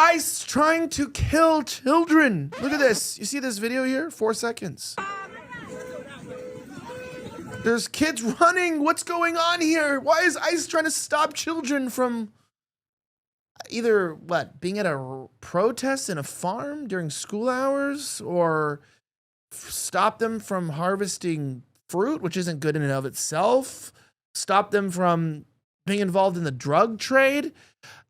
ICE trying to kill children. Look at this. You see this video here? 4 seconds. There's kids running. What's going on here? Why is ICE trying to stop children from either, being at a protest in a farm during school hours, or stop them from harvesting fruit, which isn't good in and of itself, stop them from being involved in the drug trade?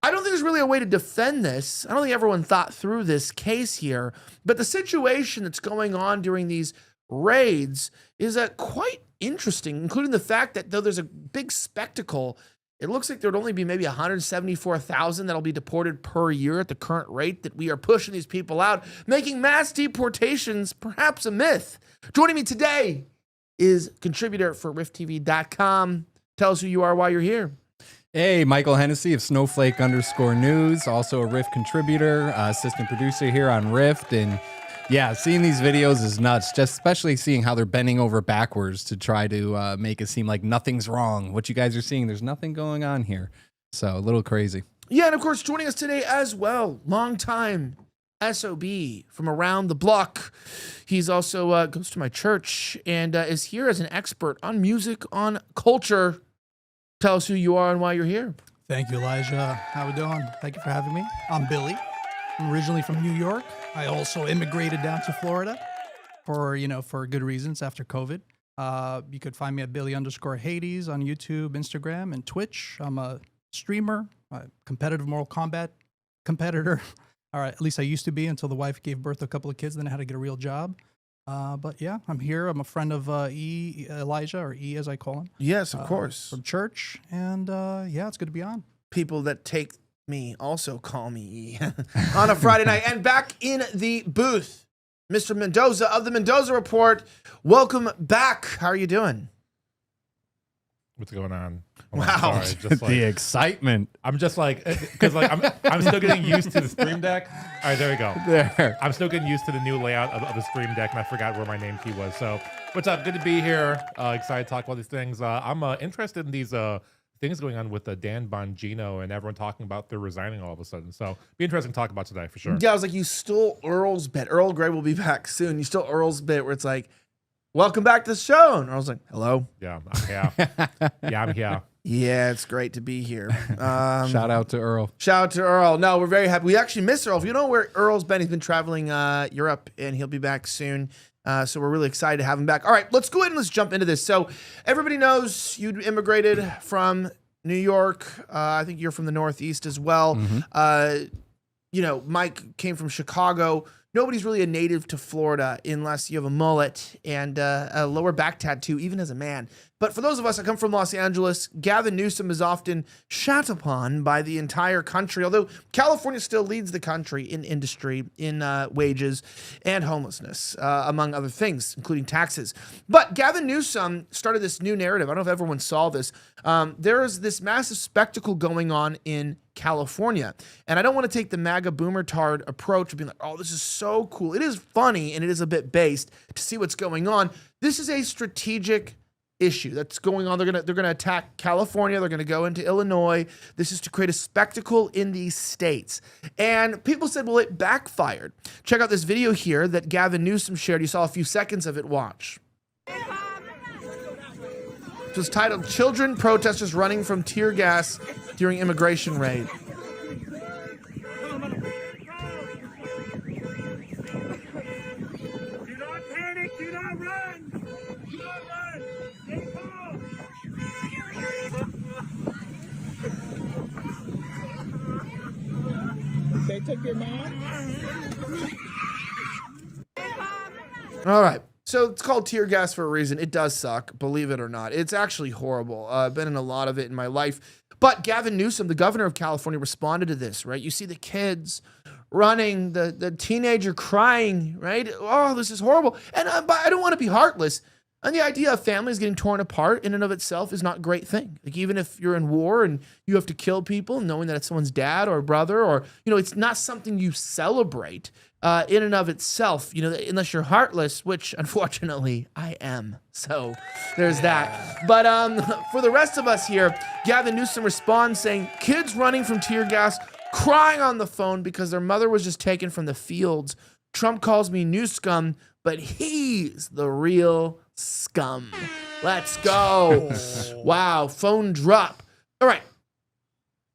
I don't think there's really a way to defend this. I don't think everyone thought through this case here, but the situation that's going on during these raids is quite interesting, including the fact that though there's a big spectacle, it looks like there'd only be maybe 174,000 that'll be deported per year at the current rate that we are pushing these people out, making mass deportations perhaps a myth. Joining me today is contributor for RiftTV.com. Tell us who you are, why you're here. Hey, Michael Hennessy of Snowflake_News, also a Rift contributor, assistant producer here on Rift. And yeah, seeing these videos is nuts, just especially seeing how they're bending over backwards to try to make it seem like nothing's wrong. What you guys are seeing, there's nothing going on here. So a little crazy. Yeah, and of course, joining us today as well, longtime SOB from around the block. He's also goes to my church and is here as an expert on music, on culture. Tell us who you are and why you're here. Thank you, Elijah. How we doing? Thank you for having me. I'm Billy. I'm originally from New York. I also immigrated down to Florida for good reasons after COVID. You could find me at Billy_Hades on YouTube, Instagram, and Twitch. I'm a streamer, a competitive Mortal Kombat competitor. All right, at least I used to be until the wife gave birth to a couple of kids, then I had to get a real job. But yeah, I'm here. I'm a friend of Elijah, or E as I call him. Yes, of course. From church. And yeah, it's good to be on. People that take me also call me E on a Friday night. And back in the booth, Mr. Mendoza of the Mendoza Report. Welcome back. How are you doing? What's going on? Oh, wow. Sorry, just like, The excitement. I'm just like, because like I'm still getting used to the Stream Deck. All right, there we go. There. I'm still getting used to the new layout of the Stream Deck, and I forgot where my name key was. So, what's up? Good to be here. Excited to talk about these things. I'm interested in these things going on with Dan Bongino and everyone talking about they're resigning all of a sudden. So, be interesting to talk about today for sure. Yeah, I was like, you stole Earl's bit. Earl Grey will be back soon. You stole Earl's bit where it's like, welcome back to the show. And I was like, hello. Yeah, I'm here. Yeah, it's great to be here. Shout out to Earl. Shout out to Earl. No, we're very happy. We actually miss Earl. If you know where Earl's been, he's been traveling Europe, and he'll be back soon. So we're really excited to have him back. All right, let's go ahead and let's jump into this. So everybody knows you immigrated from New York. I think you're from the Northeast as well. Mm-hmm. Mike came from Chicago. Nobody's really a native to Florida unless you have a mullet and a lower back tattoo, even as a man. But for those of us that come from Los Angeles, Gavin Newsom is often shat upon by the entire country, although California still leads the country in industry, in wages, and homelessness, among other things, including taxes. But Gavin Newsom started this new narrative. I don't know if everyone saw this. There is this massive spectacle going on in California. And I don't want to take the MAGA boomer tard approach of being like, oh, this is so cool. It is funny and it is a bit based to see what's going on. This is a strategic issue that's going on. They're gonna attack California. They're gonna go into Illinois. This is to create a spectacle in these states. And people said, well, it backfired. Check out this video here that Gavin Newsom shared. You saw a few seconds of it. Watch. It was titled "Children Protesters Running from Tear Gas During Immigration Raid." Do not panic. Do not run. Do not run. Stay calm. They took your mom? All right. So it's called tear gas for a reason. It does suck, believe it or not. It's actually horrible. I've been in a lot of it in my life. But Gavin Newsom, the governor of California, responded to this, right? You see the kids running, the teenager crying, right? Oh, this is horrible. And I don't want to be heartless. And the idea of families getting torn apart in and of itself is not a great thing. Like, even if you're in war and you have to kill people, knowing that it's someone's dad or brother, or, it's not something you celebrate in and of itself, unless you're heartless, which unfortunately I am. So there's that. But for the rest of us here, Gavin Newsom responds saying, kids running from tear gas, crying on the phone because their mother was just taken from the fields. Trump calls me new scum, but he's the real scum. Let's go. Wow, phone drop. All right.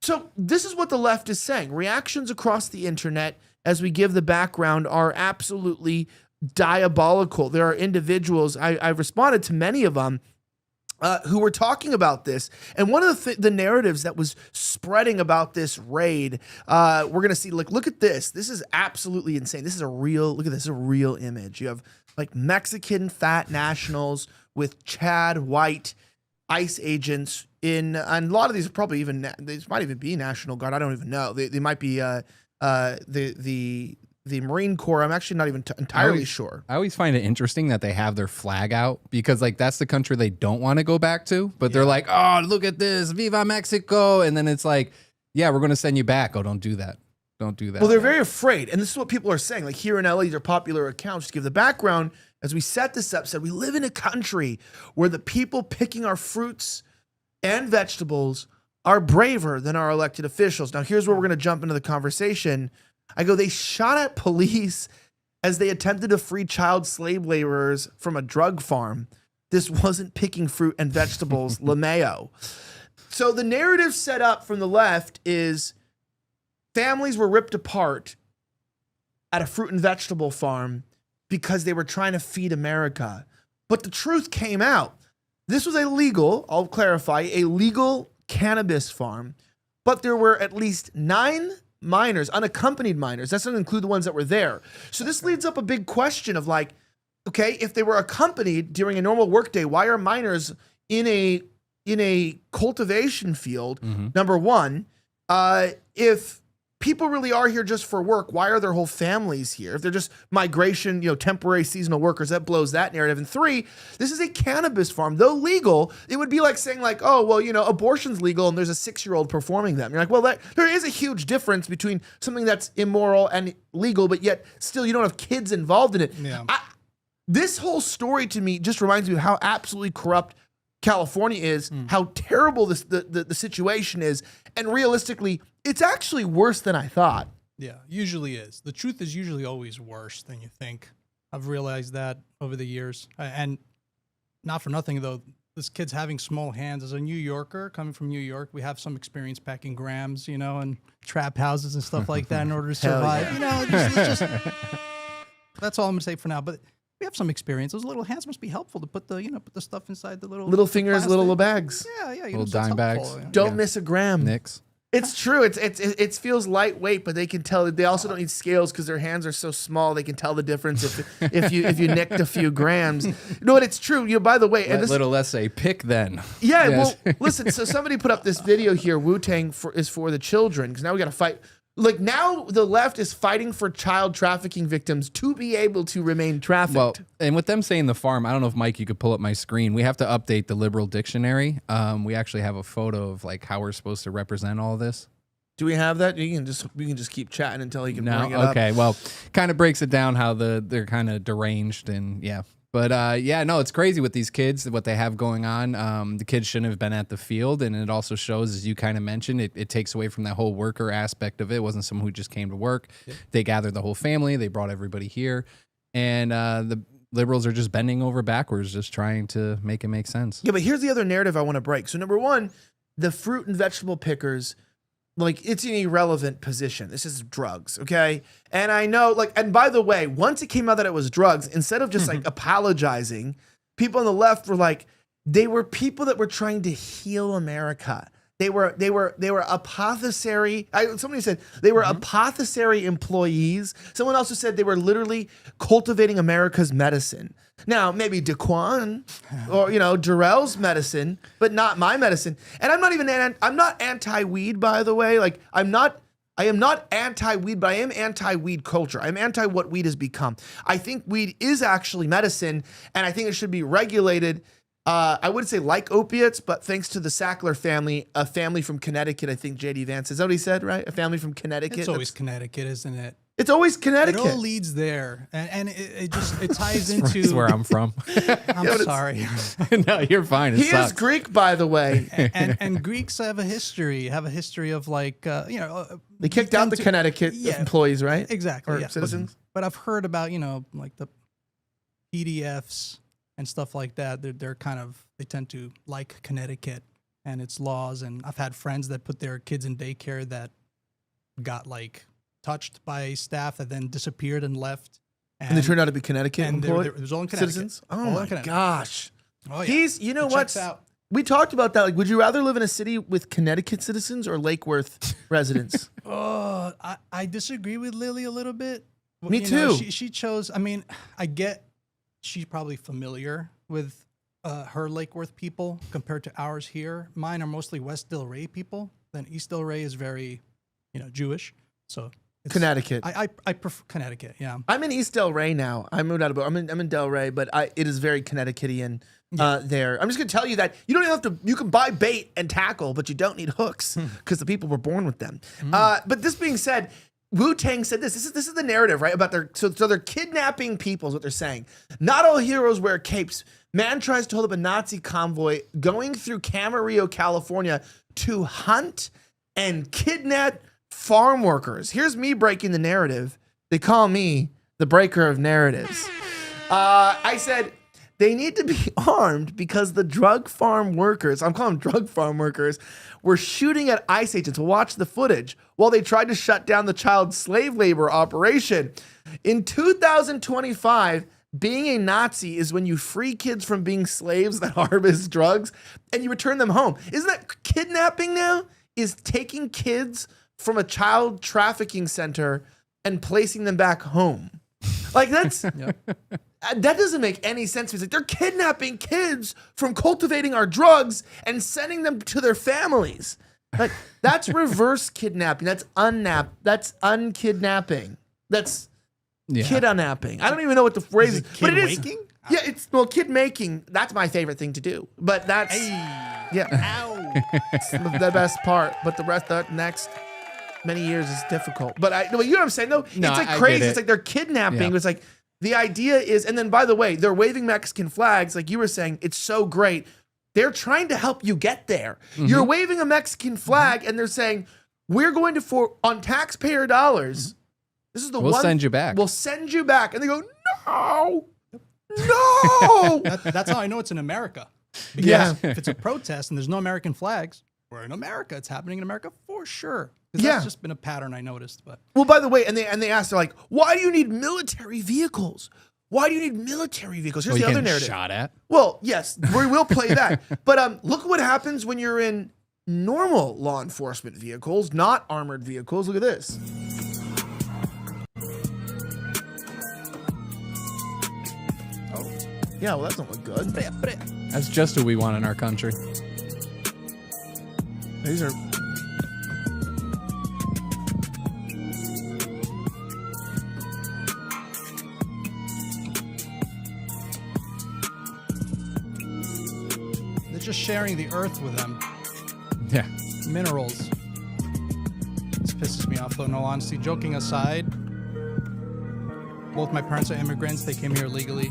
So this is what the left is saying. Reactions across the internet, as we give the background, are absolutely diabolical. There are individuals, I've responded to many of them, who were talking about this. And one of the narratives that was spreading about this raid, we're going to see, like, look at this. This is absolutely insane. This is a real, look at this, a real image. You have like Mexican fat nationals with Chad White ICE agents in, and a lot of these are probably even, these might even be National Guard. I don't even know. They might be the Marine Corps. I'm actually not even entirely sure. I always find it interesting that they have their flag out because like that's the country they don't want to go back to, but they're like, oh, look at this, Viva Mexico. And then it's like, yeah, we're going to send you back. Oh, don't do that. Don't do that. Well, they're very afraid. And this is what people are saying. Like here in LA, these are popular accounts. To give the background, as we set this up, said we live in a country where the people picking our fruits and vegetables are braver than our elected officials. Now, here's where we're going to jump into the conversation. I go, they shot at police as they attempted to free child slave laborers from a drug farm. This wasn't picking fruit and vegetables, LeMayo. So the narrative set up from the left is families were ripped apart at a fruit and vegetable farm because they were trying to feed America. But the truth came out. This was a legal, I'll clarify, a legal cannabis farm, but there were at least 9 minors, unaccompanied minors. That doesn't include the ones that were there. So this leads up a big question of like, okay, if they were accompanied during a normal workday, why are minors in a cultivation field? Number one, if people really are here just for work, why are their whole families here? If they're just migration, temporary seasonal workers, that blows that narrative. And 3, this is a cannabis farm. Though legal, it would be like saying like, oh, well, abortion's legal and there's a 6-year-old performing them. You're like, well, there is a huge difference between something that's immoral and legal, but yet still you don't have kids involved in it. Yeah. This whole story to me just reminds me of how absolutely corrupt California is, how terrible the situation is, and realistically, it's actually worse than I thought. Yeah, usually is. The truth is usually always worse than you think. I've realized that over the years. And not for nothing, though, this kid's having small hands. As a New Yorker, coming from New York, we have some experience packing grams, and trap houses and stuff like that in order to survive. Yeah. That's all I'm going to say for now. But we have some experience. Those little hands must be helpful to put the stuff inside the little fingers, plastic. little bags. Yeah. Little so it's dime helpful, bags. Don't miss a gram. Nix. It's true. It feels lightweight, but they can tell. They also don't need scales because their hands are so small. They can tell the difference if you nicked a few grams. No, but it's true. By the way, and this Little essay, pick then. Yeah, Yes. well, listen. So somebody put up this video here. Wu-Tang is for the children because now we got to fight. Like now, the left is fighting for child trafficking victims to be able to remain trafficked. Well, and with them saying the farm, I don't know if Mike, you could pull up my screen. We have to update the liberal dictionary. We actually have a photo of like how we're supposed to represent all this. Do we have that? We can just keep chatting until he can bring it up. Okay. Well, kind of breaks it down how they're kind of deranged and yeah. But no, it's crazy with these kids, what they have going on. The kids shouldn't have been at the field. And it also shows, as you kind of mentioned, it takes away from that whole worker aspect of it. It wasn't someone who just came to work. Yeah. They gathered the whole family. They brought everybody here. And the liberals are just bending over backwards, just trying to make it make sense. Yeah, but here's the other narrative I want to break. So number one, the fruit and vegetable pickers, like it's an irrelevant position. This is drugs, okay? And I know, and by the way, once it came out that it was drugs, instead of just apologizing, people on the left were like, they were people that were trying to heal America. They were apothecary. Somebody said they were apothecary employees. Someone else said they were literally cultivating America's medicine. Now, maybe Daquan or, Jarrell's medicine, but not my medicine. And I'm not anti-weed, by the way. I am not anti-weed, but I am anti-weed culture. I'm anti what weed has become. I think weed is actually medicine, and I think it should be regulated. I wouldn't say like opiates, but thanks to the Sackler family, a family from Connecticut, I think J.D. Vance, is that what he said, right? A family from Connecticut. It's always Connecticut, isn't it? It's always It Connecticut. all leads there, and it ties That's into where I'm from. I'm sorry. No, you're fine. It He is sucks. Greek, by the way. and Greeks have a history of like They kicked out the Connecticut employees, right? exactly Or yeah. citizens. But I've heard about like the PDFs and stuff like that. They're kind of they tend to like Connecticut and its laws. And I've had friends that put their kids in daycare that got like touched by staff that then disappeared and left. And they turned out to be Connecticut and employees. it was all in Connecticut. Citizens. Oh All in my Connecticut. gosh. Oh yeah. He's, you know It what? checks out. We talked about that. Like, would you rather live in a city with Connecticut citizens or Lake Worth residents? I disagree with Lily a little bit. Me You know, too. she chose. I mean, I get she's probably familiar with her Lake Worth people compared to ours here. Mine are mostly West Delray people. Then East Delray is very, Jewish. So it's, Connecticut. I prefer Connecticut. Yeah. I'm in East Delray now. I moved out of. I'm in Delray, but it is very Connecticutian there. I'm just gonna tell you that you don't even have to. You can buy bait and tackle, but you don't need hooks because the people were born with them. But this being said, Wu-Tang said this. This is the narrative, right? About their so they're kidnapping people is what they're saying. Not all heroes wear capes. Man tries to hold up a Nazi convoy going through Camarillo, California, to hunt and kidnap farm workers. Here's me breaking the narrative. They call me the breaker of narratives. I said they need to be armed because the drug farm workers, I'm calling them drug farm workers, were shooting at ICE agents. Watch the footage while they tried to shut down the child slave labor operation. In 2025, being a Nazi is when you free kids from being slaves that harvest drugs and you return them home. Isn't that kidnapping now? Is taking kids from a child trafficking center and placing them back home. Like that's that doesn't make any sense. It's like they're kidnapping kids from cultivating our drugs and sending them to their families. Like that's reverse kidnapping. That's That's unkidnapping. That's kid unnapping. I don't even know what the phrase is, but it is. waking? Yeah, it's kid making. That's my favorite thing to do. But that's it's the best part. But the rest, the next many years is difficult. But you know what I'm saying though? No, it's like I crazy. get It's it. like they're kidnapping. Yeah. It's like the idea is, and then by the way, they're waving Mexican flags. Like you were saying, it's so great. They're trying to help you get there. You're waving a Mexican flag, and they're saying, "We're going to on taxpayer dollars. This is the We'll one send you back. We'll send you back." And they go, "No." That's how I know it's in America. Because Yeah. if it's a protest and there's no American flags, we're in America. It's happening in America for sure. 'Cause Yeah. that's just been a pattern I noticed. But Well, by the way, and they asked, they're like, "Why do you need military vehicles? Why do you need military vehicles?" Here's Well, the you other getting narrative. shot at. Well, yes, we will play that. But look what happens when you're in normal law enforcement vehicles, not armored vehicles. Look at this. Oh, yeah, well, that doesn't look good. That's just what we want in our country. These are. they're just sharing the earth with them. Yeah. Minerals. This pisses me off though, no honesty. Joking aside, both my parents are immigrants. They came here legally.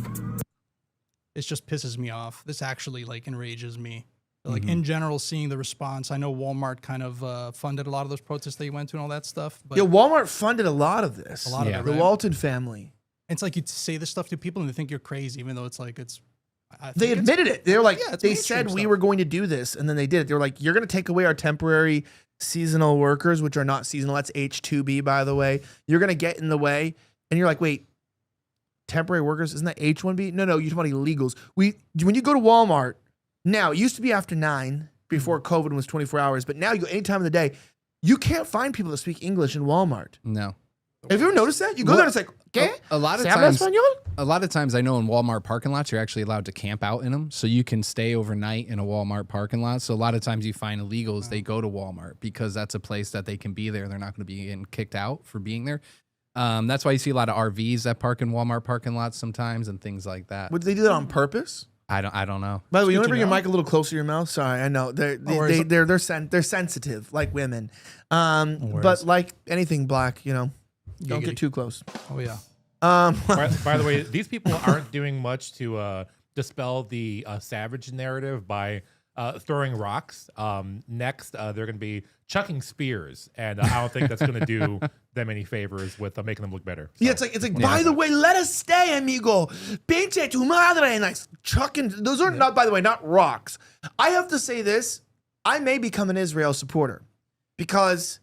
It just pisses me off. This actually like enrages me. Like in general, seeing the response. I know Walmart kind of funded a lot of those protests that you went to and all that stuff. But Yeah, Walmart funded a lot of this. a lot Yeah. of The it, right? Walton family. It's like you say this stuff to people and they think you're crazy, even though it's like it's. I They think it's- admitted it. They were like, Yeah, it's they mainstream said we stuff. were going to do this, and then they did it. They were like, "You're going to take away our temporary seasonal workers, which are not seasonal. That's H2B, by the way. You're going to get in the way." And you're like, "Wait, temporary workers? Isn't that H1B?" No, you're talking about illegals. When you go to Walmart now, it used to be after 9 before COVID was 24 hours, but now you go any time of the day. You can't find people that speak English in Walmart. No. Have you ever noticed that? You go there and it's like, "Okay, A lot of ¿se habla times, español?" I know in Walmart parking lots, you're actually allowed to camp out in them. So you can stay overnight in a Walmart parking lot. So a lot of times you find illegals, they go to Walmart because that's a place that they can be there. They're not going to be getting kicked out for being there. That's why you see a lot of RVs that park in Walmart parking lots sometimes and things like that. Would they do that on purpose? I don't know. By the way, you want good to to bring your know. mic a little closer to your mouth? Sorry, I know they're sensitive like women, but like anything black, Don't Giggity. get too close. Oh yeah. By the way, these people aren't doing much to dispel the savage narrative by throwing rocks. Next, they're going to be chucking spears, and I don't think that's going to do them any favors with making them look better. So. Yeah, it's like. By the way, let us stay, amigo. Pinche tu madre, and like chucking. Those are not, by the way, not rocks. I have to say this. I may become an Israel supporter because.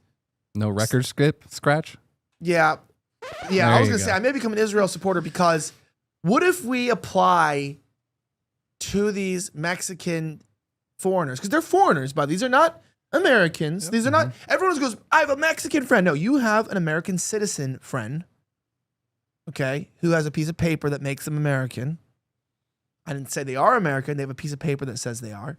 No record scratch. Yeah, I was There gonna you say go. I may become an Israel supporter because what if we apply to these Mexican foreigners, because they're foreigners, but these are not Americans. These are not. Everyone goes, I have a Mexican friend. No, you have an American citizen friend, okay, who has a piece of paper that makes them American. I didn't say they are American. They have a piece of paper that says they are.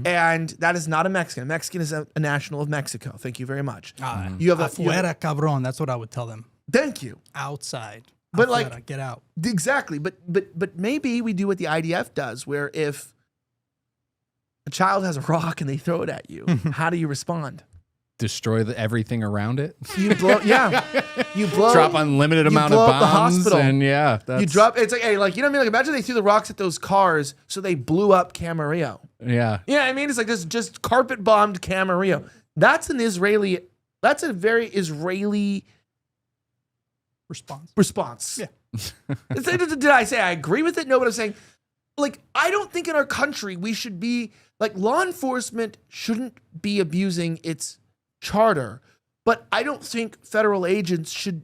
And that is not a Mexican. A Mexican is a national of Mexico. Thank you very much. You have Afuera, cabrón. That's what I would tell them. Thank you. Outside. But Afuera, like, get out. Exactly. But maybe we do what the IDF does, where if a child has a rock and they throw it at you, how do you respond? Destroy everything around it. You blow, yeah. You blow. Drop unlimited you amount blow of up the bombs, hospital. and yeah, that's, You drop. It's like, hey, like, you know what I mean? Like, imagine they threw the rocks at those cars, so they blew up Camarillo. yeah. You know what I mean? It's like this just carpet bombed Camarillo. That's an Israeli. That's a very Israeli response. Yeah. Did I say I agree with it? No, but I'm saying, like, I don't think in our country we should be like, law enforcement shouldn't be abusing its charter, but I don't think federal agents should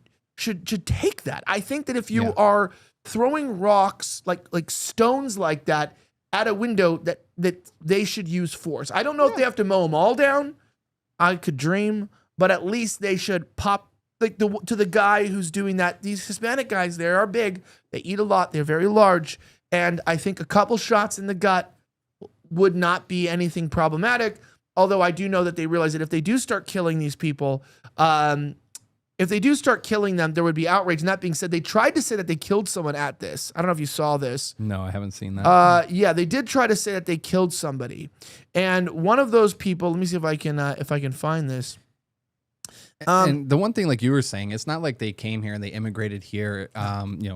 take that. I think that if you are throwing rocks like stones like that at a window, that they should use force. I don't know if they have to mow them all down. I could dream, but at least they should pop like to the guy who's doing that. These Hispanic guys, they are big. They eat a lot. They're very large. And I think a couple shots in the gut would not be anything problematic. Although I do know that they realize that if they do start killing these people, if they do start killing them, there would be outrage. And that being said, they tried to say that they killed someone at this. I don't know if you saw this. No, I haven't seen that. Yeah, they did try to say that they killed somebody. And one of those people, let me see if I can find this. And the one thing, like you were saying, it's not like they came here and they immigrated here,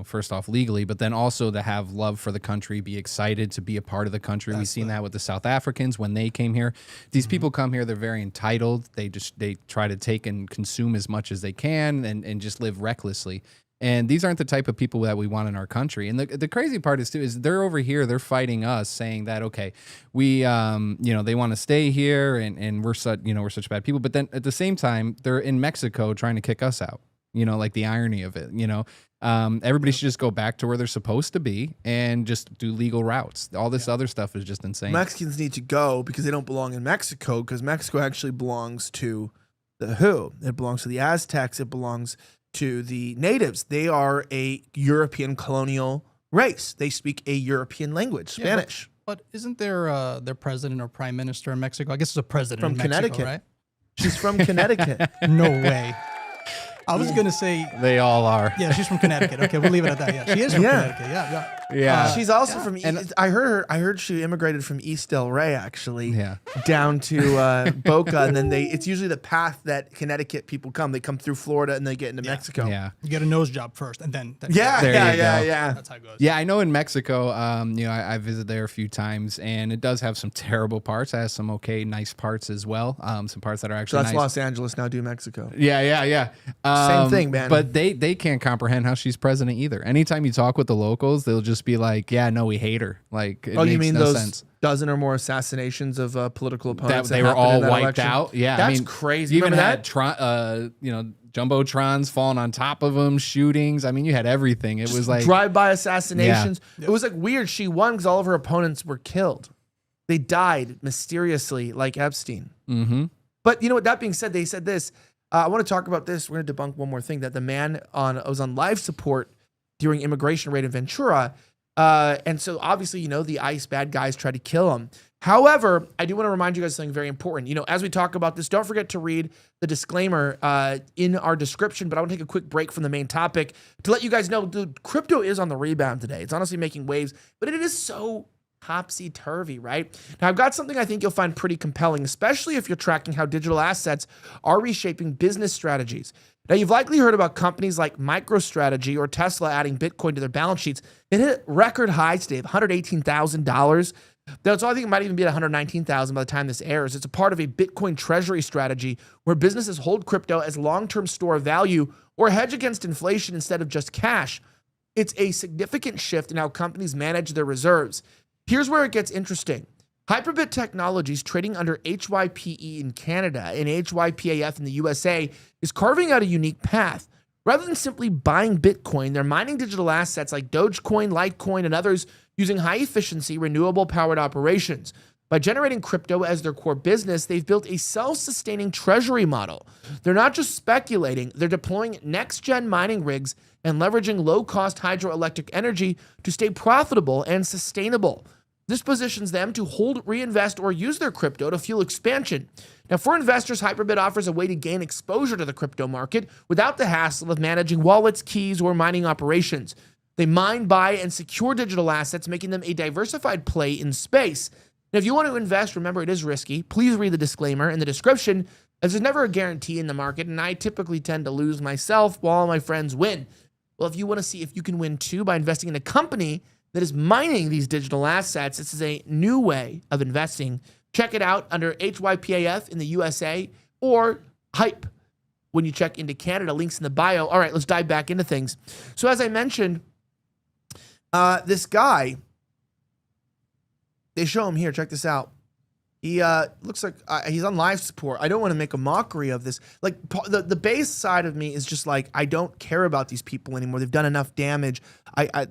first off legally, but then also to have love for the country, be excited to be a part of the country. We've seen that with the South Africans when they came here. These people come here, they're very entitled. They try to take and consume as much as they can and just live recklessly. And these aren't the type of people that we want in our country. And the crazy part is they're over here, they're fighting us, saying that, okay, we, they want to stay here and we're such bad people. But then at the same time, they're in Mexico trying to kick us out. Like the irony of it, everybody should just go back to where they're supposed to be and just do legal routes. All this other stuff is just insane. Mexicans need to go because they don't belong in Mexico, because Mexico actually belongs to the who? It belongs to the Aztecs. It belongs to the natives. They are a European colonial race. They speak a European language, Spanish. But isn't there their president or prime minister in Mexico? I guess it's a president From in Mexico, Connecticut. right? She's from Connecticut. No way. I was gonna say, They all are. yeah, she's from Connecticut. Okay, we'll leave it at that. Yeah, she is from Yeah. Connecticut. Yeah. Yeah. She's also from. And- I heard she immigrated from East Del Rey, actually. Yeah. Down to Boca, and then it's usually the path that Connecticut people come. They come through Florida and they get into Mexico. Yeah. You get a nose job first, and then Yeah. There Yeah. you Yeah. go. Yeah. that's how it goes. Yeah, I know in Mexico, I visited there a few times, and it does have some terrible parts. It has some nice parts as well. Some parts that are So actually that's nice. Los Angeles now. Do Mexico. Yeah. Same thing, man. But they can't comprehend how she's president either. Anytime you talk with the locals, they'll just be like, "Yeah, no, we hate her." Like, it Oh, makes you mean no those sense. dozen or more assassinations of political That opponents? they were happened in all that wiped election? out. Yeah, That's crazy. You Remember even that? had jumbotrons falling on top of them, shootings. I mean, you had everything. It was like drive-by assassinations. It was like weird. She won because all of her opponents were killed. They died mysteriously, like Epstein. Mm-hmm. But you know what? That being said, they said this. I want to talk about this. We're going to debunk one more thing, that the man was on life support during immigration raid in Ventura. And so obviously, the ICE bad guys tried to kill him. However, I do want to remind you guys of something very important. As we talk about this, don't forget to read the disclaimer in our description. But I want to take a quick break from the main topic to let you guys know, dude, crypto is on the rebound today. It's honestly making waves, but it is so topsy-turvy, right? Now, I've got something I think you'll find pretty compelling, especially if you're tracking how digital assets are reshaping business strategies. Now, you've likely heard about companies like MicroStrategy or Tesla adding Bitcoin to their balance sheets. It hit record highs today of $118,000. That's all. I think it might even be at $119,000 by the time this airs. It's a part of a Bitcoin treasury strategy where businesses hold crypto as long-term store of value or hedge against inflation instead of just cash. It's a significant shift in how companies manage their reserves. Here's where it gets interesting. Hyperbit Technologies, trading under HYPE in Canada and HYPAF in the USA, is carving out a unique path. Rather than simply buying Bitcoin, they're mining digital assets like Dogecoin, Litecoin, and others using high-efficiency, renewable-powered operations. By generating crypto as their core business, they've built a self-sustaining treasury model. They're not just speculating, they're deploying next-gen mining rigs and leveraging low-cost hydroelectric energy to stay profitable and sustainable. This positions them to hold, reinvest, or use their crypto to fuel expansion. Now, for investors, Hyperbit offers a way to gain exposure to the crypto market without the hassle of managing wallets, keys, or mining operations. They mine, buy, and secure digital assets, making them a diversified play in space. Now, if you want to invest, remember it is risky. Please read the disclaimer in the description, as there's never a guarantee in the market, and I typically tend to lose myself while all my friends win. Well, if you want to see if you can win too by investing in a company that is mining these digital assets, this is a new way of investing. Check it out under HYPAF in the USA or HYPE when you check into Canada. Links in the bio. All right, let's dive back into things. So as I mentioned, this guy, they show him here. Check this out. He looks like he's on life support. I don't want to make a mockery of this. Like the base side of me is just like, I don't care about these people anymore. They've done enough damage. I'm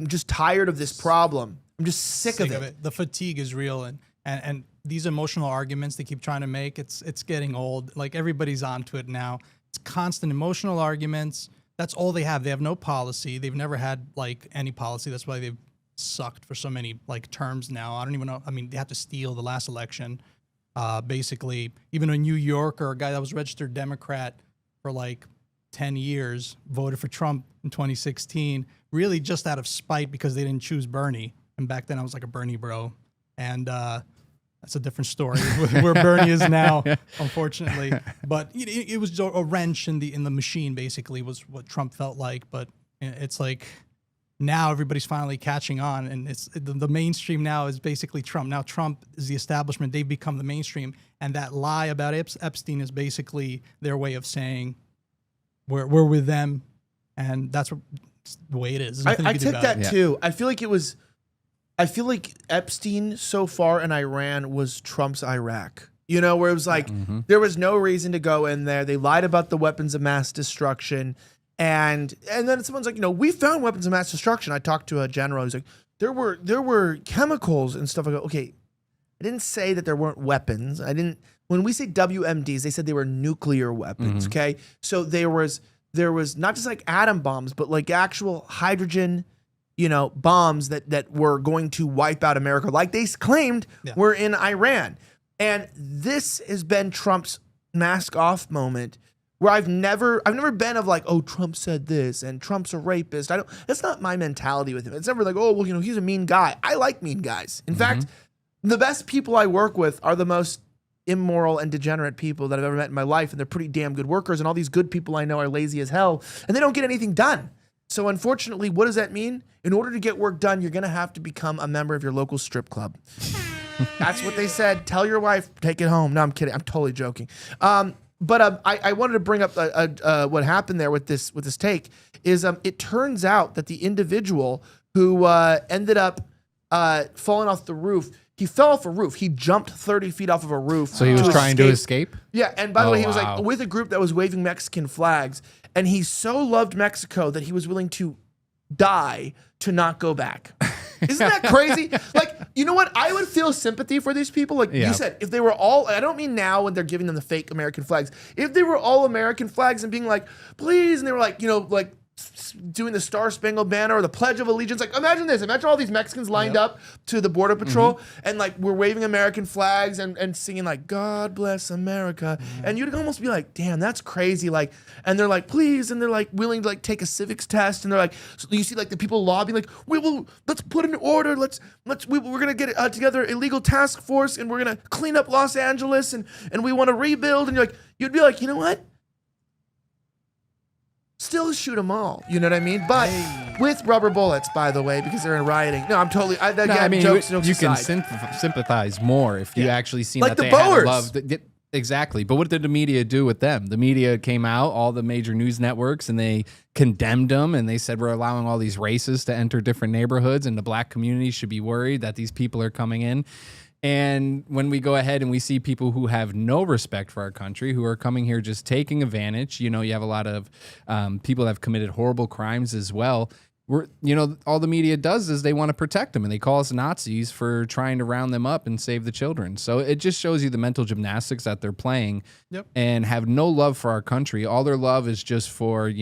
just tired of this problem. I'm just sick of it. The fatigue is real, and these emotional arguments they keep trying to make, it's getting old. Like everybody's onto it now. It's constant emotional arguments. That's all they have. They have no policy. They've never had like any policy. That's why they've sucked for so many like terms now. I don't even know. I mean, they had to steal the last election. Basically, even a New Yorker, a guy that was registered Democrat for like 10 years, voted for Trump in 2016, really just out of spite because they didn't choose Bernie. And back then I was like a Bernie bro. And that's a different story where Bernie is now, unfortunately. But it was a wrench in the machine, basically, was what Trump felt like. But it's like, now everybody's finally catching on, and it's the mainstream now is basically Trump. Now Trump is the establishment. They've become the mainstream, and that lie about Epstein is basically their way of saying we're with them, and that's the way it is. I took that too. I feel like Epstein so far in Iran was Trump's Iraq. You know, where it was like there was no reason to go in there. They lied about the weapons of mass destruction. And then someone's like, we found weapons of mass destruction. I talked to a general who's like, there were chemicals and stuff. I go, okay, I didn't say that there weren't weapons. When we say WMDs, they said they were nuclear weapons. Okay. So there was not just like atom bombs, but like actual hydrogen, bombs that were going to wipe out America. Like they claimed were in Iran. And this has been Trump's mask off moment, where I've never been of like, oh, Trump said this and Trump's a rapist. That's not my mentality with him. It's never like, oh, well, he's a mean guy. I like mean guys. In fact, the best people I work with are the most immoral and degenerate people that I've ever met in my life. And they're pretty damn good workers. And all these good people I know are lazy as hell and they don't get anything done. So unfortunately, what does that mean? In order to get work done, you're going to have to become a member of your local strip club. That's what they said. Tell your wife, take it home. No, I'm kidding. I'm totally joking. But I wanted to bring up what happened there with this take is it turns out that the individual who ended up falling off the roof, he fell off a roof. He jumped 30 feet off of a roof. So he was trying to escape? Yeah, and by the way, he was like with a group that was waving Mexican flags, and he so loved Mexico that he was willing to die to not go back. Isn't that crazy? Like, you know what? I would feel sympathy for these people. Like you said, if they were all, I don't mean now when they're giving them the fake American flags. If they were all American flags and being like, please, and they were like, like doing the Star Spangled Banner or the Pledge of Allegiance. Like, imagine this. Imagine all these Mexicans lined up to the Border Patrol and like we're waving American flags and singing like, God bless America. And you'd almost be like, damn, that's crazy. Like, and they're like, please. And they're like willing to like take a civics test. And they're like, so you see like the people lobbying like, let's put in order. We're going to get together a legal task force and we're going to clean up Los Angeles and we want to rebuild. And you'd be like, you know what? still shoot them all. You know what I mean? But with rubber bullets, by the way, because they're in rioting. No, I'm totally. Jokes you can aside. sympathize more if you actually see Like that the they had a Boers. love. Exactly. But what did the media do with them? The media came out, all the major news networks, and they condemned them. And they said, we're allowing all these races to enter different neighborhoods, and the black community should be worried that these people are coming in. And when we go ahead and we see people who have no respect for our country, who are coming here just taking advantage, you have a lot of people that have committed horrible crimes as well. All the media does is they want to protect them, and they call us Nazis for trying to round them up and save the children. So it just shows you the mental gymnastics that they're playing and have no love for our country. All their love is just for,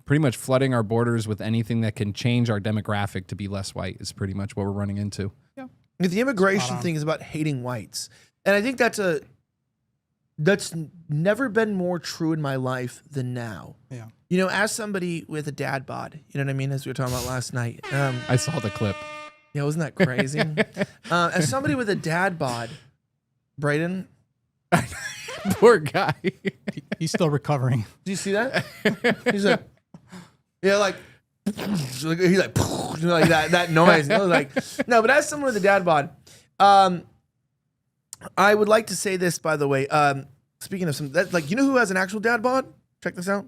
pretty much flooding our borders with anything that can change our demographic to be less white is pretty much what we're running into. Yeah. The immigration thing is about hating whites. And I think that's never been more true in my life than now. Yeah. As somebody with a dad bod, you know what I mean? As we were talking about last night. I saw the clip. Yeah, wasn't that crazy? As somebody with a dad bod, Brayden, Poor guy. He's still recovering. do you see that? He's like, yeah, like, he's like that noise. I was like, no, but as someone with a dad bod, I would like to say this, by the way. Speaking of who has an actual dad bod? Check this out.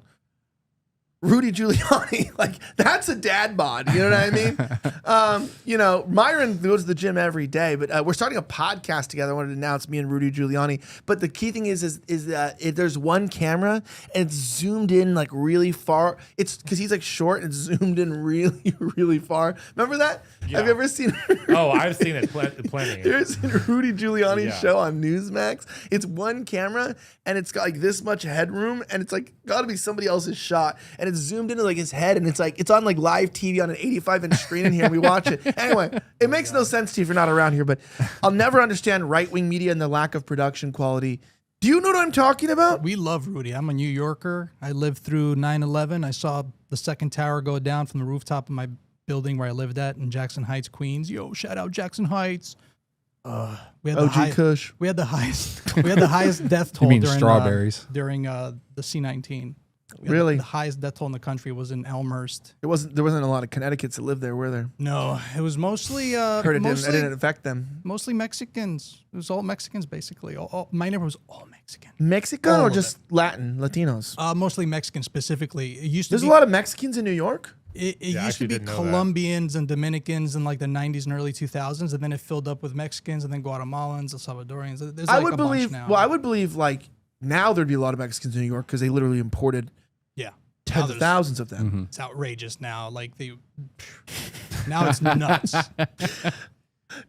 Rudy Giuliani, that's a dad bod. You know what I mean? Myron goes to the gym every day, but we're starting a podcast together. I wanted to announce me and Rudy Giuliani. But the key thing is that there's one camera and it's zoomed in really far. It's because he's short and it's zoomed in really, really far. Remember that? Yeah. Have you ever seen? Oh, I've seen it plenty. There's a Rudy Giuliani show on Newsmax. It's one camera and it's got this much headroom and it's got to be somebody else's shot and it's zoomed into his head and it's on live TV on an 85-inch screen in here and we watch it. Anyway, it makes no sense to you if you're not around here, but I'll never understand right-wing media and the lack of production quality. Do you know what I'm talking about? We love Rudy. I'm a New Yorker. I lived through 9/11. I saw the second tower go down from the rooftop of my building where I lived at in Jackson Heights, Queens. Yo, shout out Jackson Heights. We had OG Kush. We had the highest death toll You mean during strawberries. During the C-19. Really? The highest death toll in the country was in Elmhurst. There wasn't a lot of Connecticut's that lived there, were there? No, it was mostly Heard it didn't affect them. mostly Mexicans. It was all Mexicans basically. My neighborhood was all Mexican. Mexico All or of just Latinos? Mostly Mexican specifically. It used to There's be a lot of Mexicans in New York. It Yeah, I used to actually be didn't know that. Colombians and Dominicans in the 90s and early 2000s, and then it filled up with Mexicans and then Guatemalans, El Salvadorians. There's I a would bunch believe. now. Well, I would believe now there'd be a lot of Mexicans in New York because they literally imported yeah. tens of thousands of them. Mm-hmm. It's outrageous now. Now it's nuts.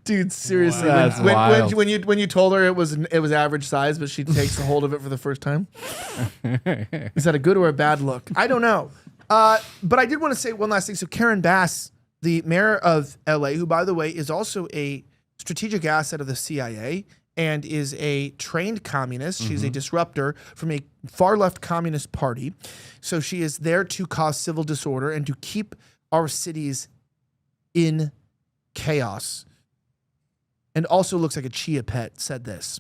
Dude, seriously, Wow. That's wild. when you told her it was average size, but she takes a hold of it for the first time, is that a good or a bad look? I don't know. But I did want to say one last thing. So Karen Bass, the mayor of LA, who by the way is also a strategic asset of the CIA and is a trained communist. She's a disruptor from a far left communist party. So she is there to cause civil disorder and to keep our cities in chaos. And also looks like a chia pet, said this.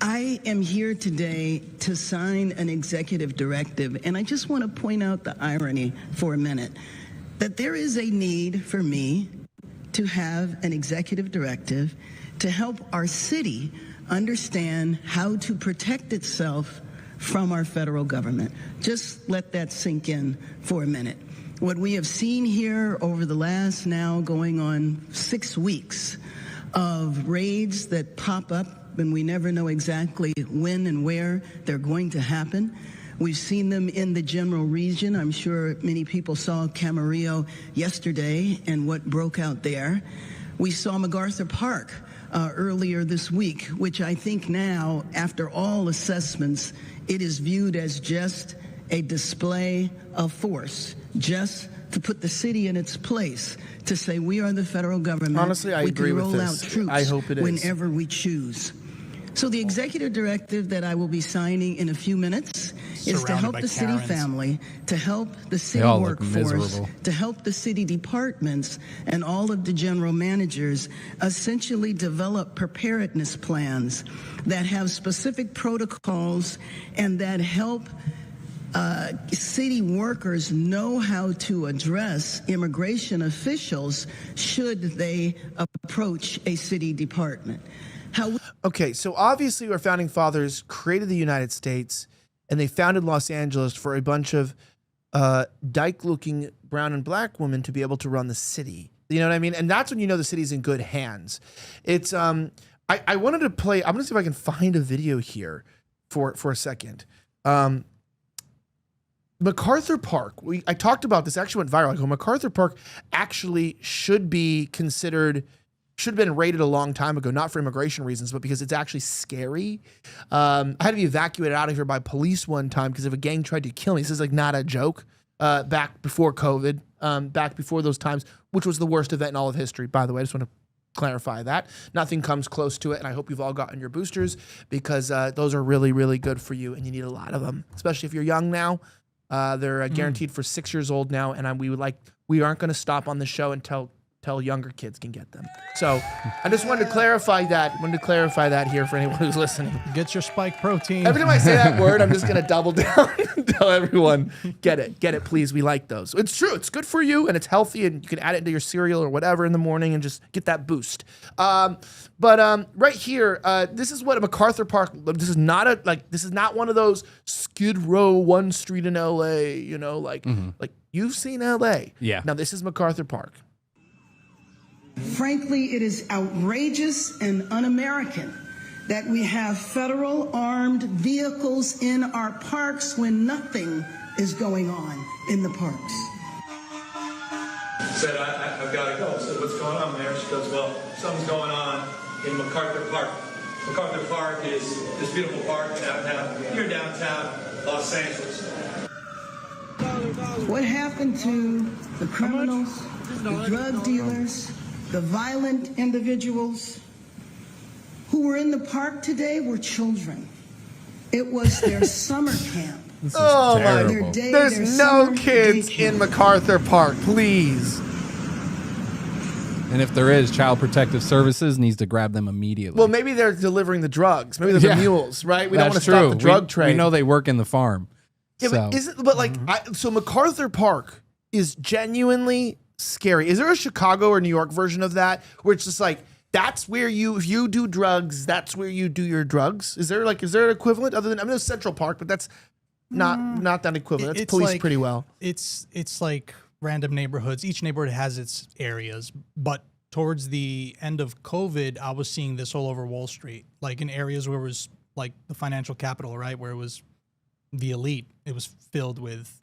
I am here today to sign an executive directive, and I just want to point out the irony for a minute, that there is a need for me to have an executive directive to help our city understand how to protect itself from our federal government. Just let that sink in for a minute. What we have seen here over the last now going on 6 weeks of raids that pop up and we never know exactly when and where they're going to happen. We've seen them in the general region. I'm sure many people saw Camarillo yesterday and what broke out there. We saw MacArthur Park earlier this week, which I think now, after all assessments, it is viewed as just a display of force, just to put the city in its place, to say we are the federal government. Honestly, I agree with we can roll this. out troops I hope it is. whenever we choose. So the executive directive that I will be signing in a few minutes is to Surrounded help by the city Karens. family, to help the city all look workforce, miserable. to help the city departments and all of the general managers essentially develop preparedness plans that have specific protocols and that help city workers know how to address immigration officials should they approach a city department. Okay, so obviously our founding fathers created the United States, and they founded Los Angeles for a bunch of dyke-looking brown and black women to be able to run the city. You know what I mean? And that's when you know the city's in good hands. It's I wanted to play. I'm gonna see if I can find a video here for a second. MacArthur Park. I talked about this. Actually went viral. Like, MacArthur Park actually should be considered. Should have been raided a long time ago, not for immigration reasons, but because it's actually scary. I had to be evacuated out of here by police one time because if a gang tried to kill me. This is like not a joke. Back before COVID, back before those times, which was the worst event in all of history, by the way. I just want to clarify that. Nothing comes close to it, and I hope you've all gotten your boosters because those are really, really good for you, and you need a lot of them, especially if you're young now. They're guaranteed for 6 years old now, and we aren't going to stop on the show until younger kids can get them. So I just wanted to clarify that here for anyone who's listening. Get your spike protein. Every time I say that word, I'm just going to double down and tell everyone, get it, please. We like those. It's true. It's good for you, and it's healthy, and you can add it into your cereal or whatever in the morning and just get that boost. But right here, this is what a MacArthur Park. This is not one of those Skid Row one street in LA. You know, like you've seen LA. Yeah. Now this is MacArthur Park. Frankly, it is outrageous and un-American that we have federal armed vehicles in our parks when nothing is going on in the parks. Said, I've got to go. I said, what's going on, Mayor? She goes, well, something's going on in MacArthur Park. MacArthur Park is this beautiful park downtown, here downtown Los Angeles. What happened to the criminals, the drug dealers, the violent individuals who were in the park today were children. It was their summer camp. Oh my! terrible. There's no kids in MacArthur Park, please. And if there is, Child Protective Services needs to grab them immediately. Well, maybe they're delivering the drugs. Maybe they're the mules, right? We don't want to That's stop true. the drug trade. We know they work in the farm. Yeah, but so MacArthur Park is genuinely scary. Is there a Chicago or New York version of that where it's just like that's where if you do drugs, that's where you do your drugs? Is there an equivalent other than there's Central Park, but that's not that equivalent. That's policed like, pretty well. It's like random neighborhoods. Each neighborhood has its areas, but towards the end of COVID, I was seeing this all over Wall Street, like in areas where it was like the financial capital, right, where it was the elite. It was filled with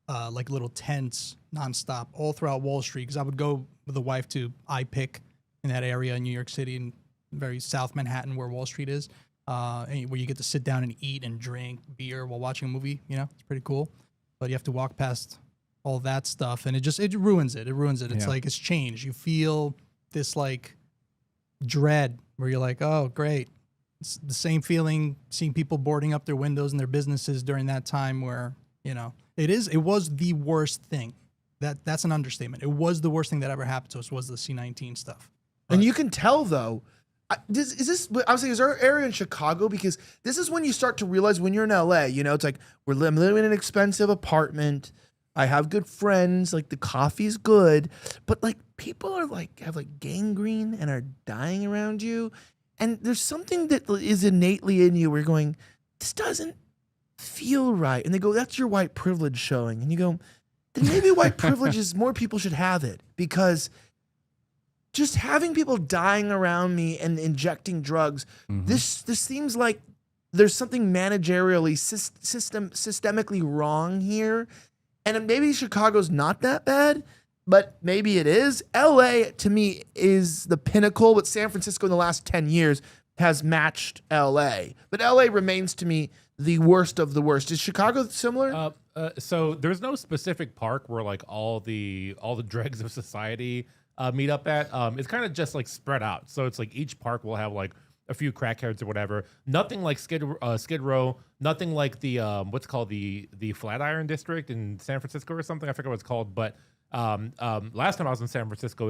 like little tents nonstop all throughout Wall Street. Because I would go with the wife to HYPAF in that area in New York City, in very South Manhattan, where Wall Street is, and where you get to sit down and eat and drink beer while watching a movie. You know, it's pretty cool. But you have to walk past all that stuff, and it ruins it. It ruins it. It's like it's changed. You feel this like dread where you're like, oh, great. It's the same feeling seeing people boarding up their windows and their businesses during that time where, you know, it was the worst thing. That's an understatement. It was the worst thing that ever happened to us was the C-19 stuff. And you can tell though, I was saying, is there an area in Chicago? Because this is when you start to realize when you're in LA, you know, it's like I'm living in an expensive apartment. I have good friends, like the coffee's good, but like people are like have like gangrene and are dying around you. And there's something that is innately in you where you're going, this doesn't feel right. And they go, that's your white privilege showing. And you go, then maybe white privilege is more people should have it, because just having people dying around me and injecting drugs, this seems like there's something managerially, systemically wrong here. And maybe Chicago's not that bad, but maybe it is. LA, to me, is the pinnacle, but San Francisco in the last 10 years has matched LA. But LA remains, to me, the worst of the worst. Is Chicago similar? So there's no specific park where like all the dregs of society meet up at. It's kind of just like spread out. So it's like each park will have like a few crackheads or whatever. Nothing like Skid Row. Nothing like the what's called the Flatiron District in San Francisco or something. I forget what it's called. But last time I was in San Francisco,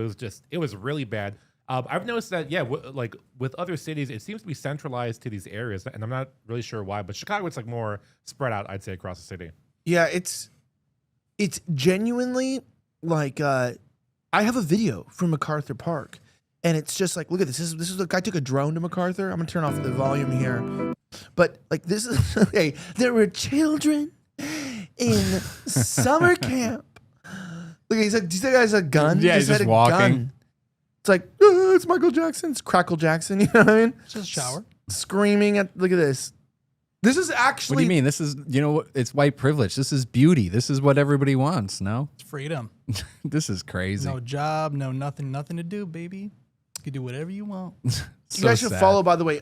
it was really bad. I've noticed that like with other cities, it seems to be centralized to these areas, and I'm not really sure why. But Chicago, it's like more spread out, I'd say, across the city. Yeah, it's genuinely like I have a video from MacArthur Park, and it's just like, look at this. This is the guy took a drone to MacArthur. I'm gonna turn off the volume here, but like this is okay. There were children in summer camp. Look, he's like, do you think has a gun? Yeah, he's had just a walking. gun. It's like it's Michael Jackson. It's Crackle Jackson. You know what I mean? Just shower. Screaming at. Look at this. This is actually. What do you mean? This is, you know, it's white privilege. This is beauty. This is what everybody wants. No, It's freedom. this is crazy. No job, no nothing to do, baby. You can do whatever you want. You guys should follow, by the way,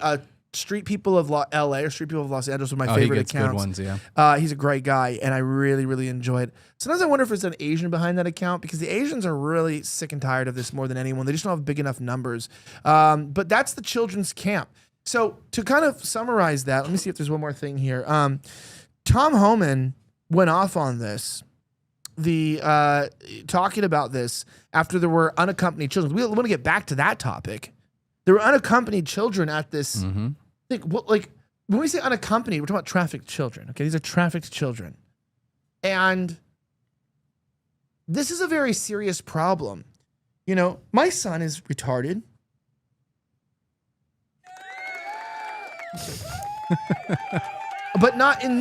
Street People of LA or Street People of Los Angeles are my favorite he gets accounts. good ones, yeah. He's a great guy, and I really, really enjoy it. Sometimes I wonder if there's an Asian behind that account because the Asians are really sick and tired of this more than anyone. They just don't have big enough numbers. But that's the children's camp. So to kind of summarize that, let me see if there's one more thing here. Tom Homan went off on this, talking about this after there were unaccompanied children. We want to get back to that topic. There were unaccompanied children at this thing. Like when we say unaccompanied, we're talking about trafficked children. Okay, these are trafficked children, and this is a very serious problem. You know, my son is retarded. But not in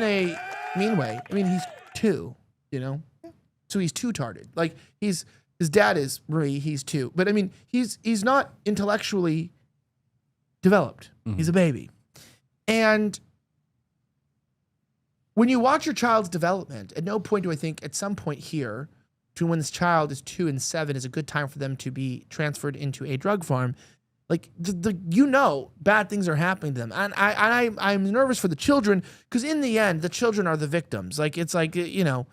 a mean way. I mean, he's 2, you know, so he's too-tarded. Like his dad is Marie, he's 2, but I mean, he's not intellectually developed. He's a baby, and when you watch your child's development, at no point do I think at some point here, to when this child is 2 and 7, is a good time for them to be transferred into a drug farm. Like bad things are happening to them, and I'm nervous for the children because in the end, the children are the victims. Like it's like, you know,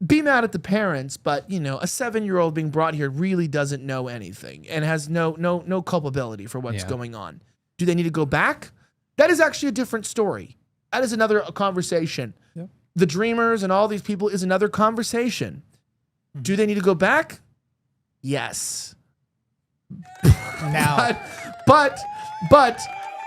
be mad at the parents, but you know, a 7-year-old being brought here really doesn't know anything and has no culpability for what's going on. Do they need to go back? That is actually a different story. That is another conversation. Yep. The dreamers and all these people is another conversation. Do they need to go back? Yes. Now, but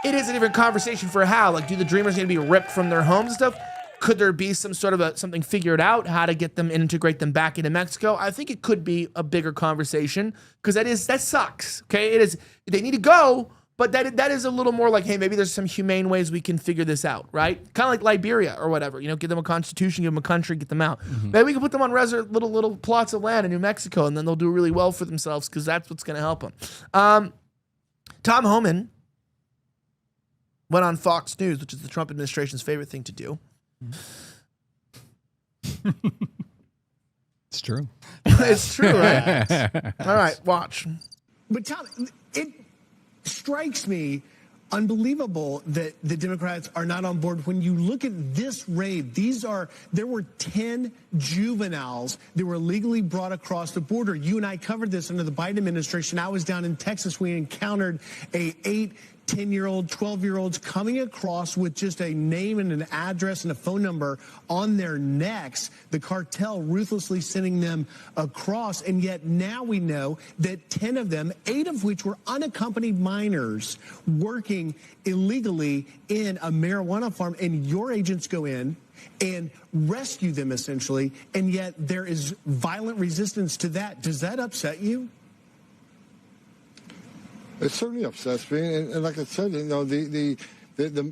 it is a different conversation for how. Like, do the dreamers need to be ripped from their homes and stuff? Could there be some sort of something figured out how to get them, integrate them back into Mexico? I think it could be a bigger conversation because that sucks. Okay, it is. They need to go, but that is a little more like, hey, maybe there's some humane ways we can figure this out, right? Kind of like Liberia or whatever. You know, give them a constitution, give them a country, get them out. Maybe we can put them on little plots of land in New Mexico, and then they'll do really well for themselves because that's what's going to help them. Tom Homan went on Fox News, which is the Trump administration's favorite thing to do. It's true. It's true, right? All right, watch. But Tom, it strikes me unbelievable that the Democrats are not on board. When you look at this raid, there were 10 juveniles that were illegally brought across the border. You and I covered this under the Biden administration. I was down in Texas. We encountered 8, 10-year-old, 12-year-olds coming across with just a name and an address and a phone number on their necks, the cartel ruthlessly sending them across. And yet now we know that 10 of them, 8 of which were unaccompanied minors working illegally in a marijuana farm, and your agents go in and rescue them essentially, and yet there is violent resistance to that. Does that upset you? It certainly upsets me, and like I said, you know, the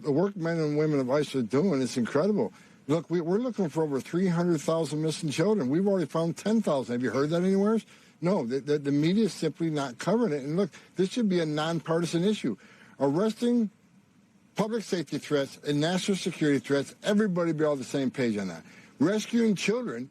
work men and women of ICE are doing is incredible. Look, we're looking for over 300,000 missing children. We've already found 10,000. Have you heard that anywhere? No, the media is simply not covering it. And look, this should be a nonpartisan issue. Arresting public safety threats and national security threats, everybody be all the same page on that. Rescuing children,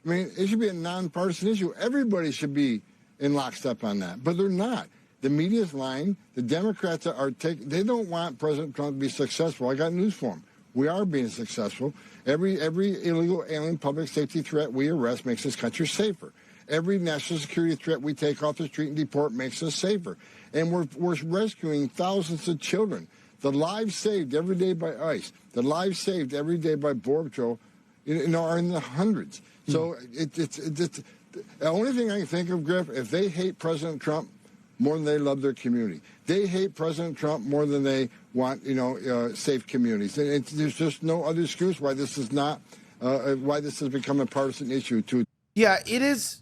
I mean, it should be a nonpartisan issue. Everybody should be in lockstep on that, but they're not. The media's lying. The Democrats they don't want President Trump to be successful. I got news for them. We are being successful. Every illegal alien public safety threat we arrest makes this country safer. Every national security threat we take off the street and deport makes us safer. And we're rescuing thousands of children. The lives saved every day by ICE, the lives saved every day by Border Patrol, are in the hundreds. So it's the only thing I can think of, Griff, if they hate President Trump, more than they love their community. They hate President Trump more than they want, safe communities. And there's just no other excuse why this is not, why this has become a partisan issue too. Yeah, it is.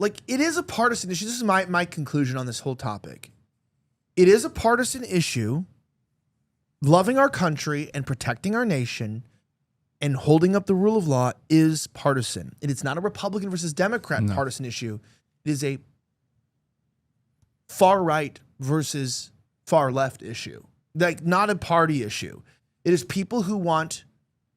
Like, it is a partisan issue. This is my conclusion on this whole topic. It is a partisan issue. Loving our country and protecting our nation and holding up the rule of law is partisan. It is not a Republican versus Democrat partisan issue. It is a far right versus far left issue. Like, not a party issue. It is people who want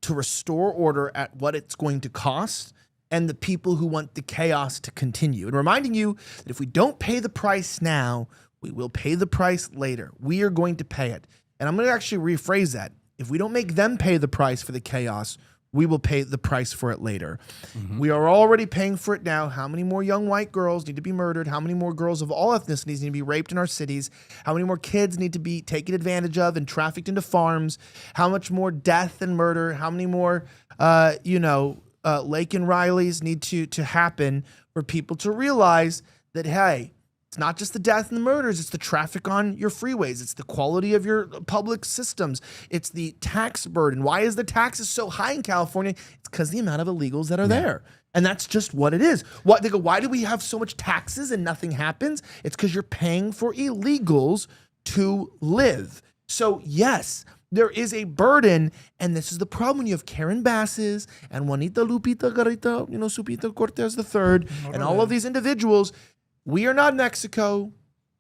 to restore order at what it's going to cost, and the people who want the chaos to continue. And reminding you that if we don't pay the price now, we will pay the price later. We are going to pay it. And I'm going to actually rephrase that. If we don't make them pay the price for the chaos, we will pay the price for it later. Mm-hmm. We are already paying for it now. How many more young white girls need to be murdered? How many more girls of all ethnicities need to be raped in our cities? How many more kids need to be taken advantage of and trafficked into farms? How much more death and murder? How many more, Lake and Rileys need to happen for people to realize that, hey, it's not just the death and the murders, it's the traffic on your freeways. It's the quality of your public systems. It's the tax burden. Why is the taxes so high in California? It's because the amount of illegals that are there. And that's just what it is. They go, why do we have so much taxes and nothing happens? It's because you're paying for illegals to live. So yes, there is a burden, and this is the problem when you have Karen Basses and Juanita Lupita Garita, Supita Cortez III, and all of these individuals. We are not Mexico.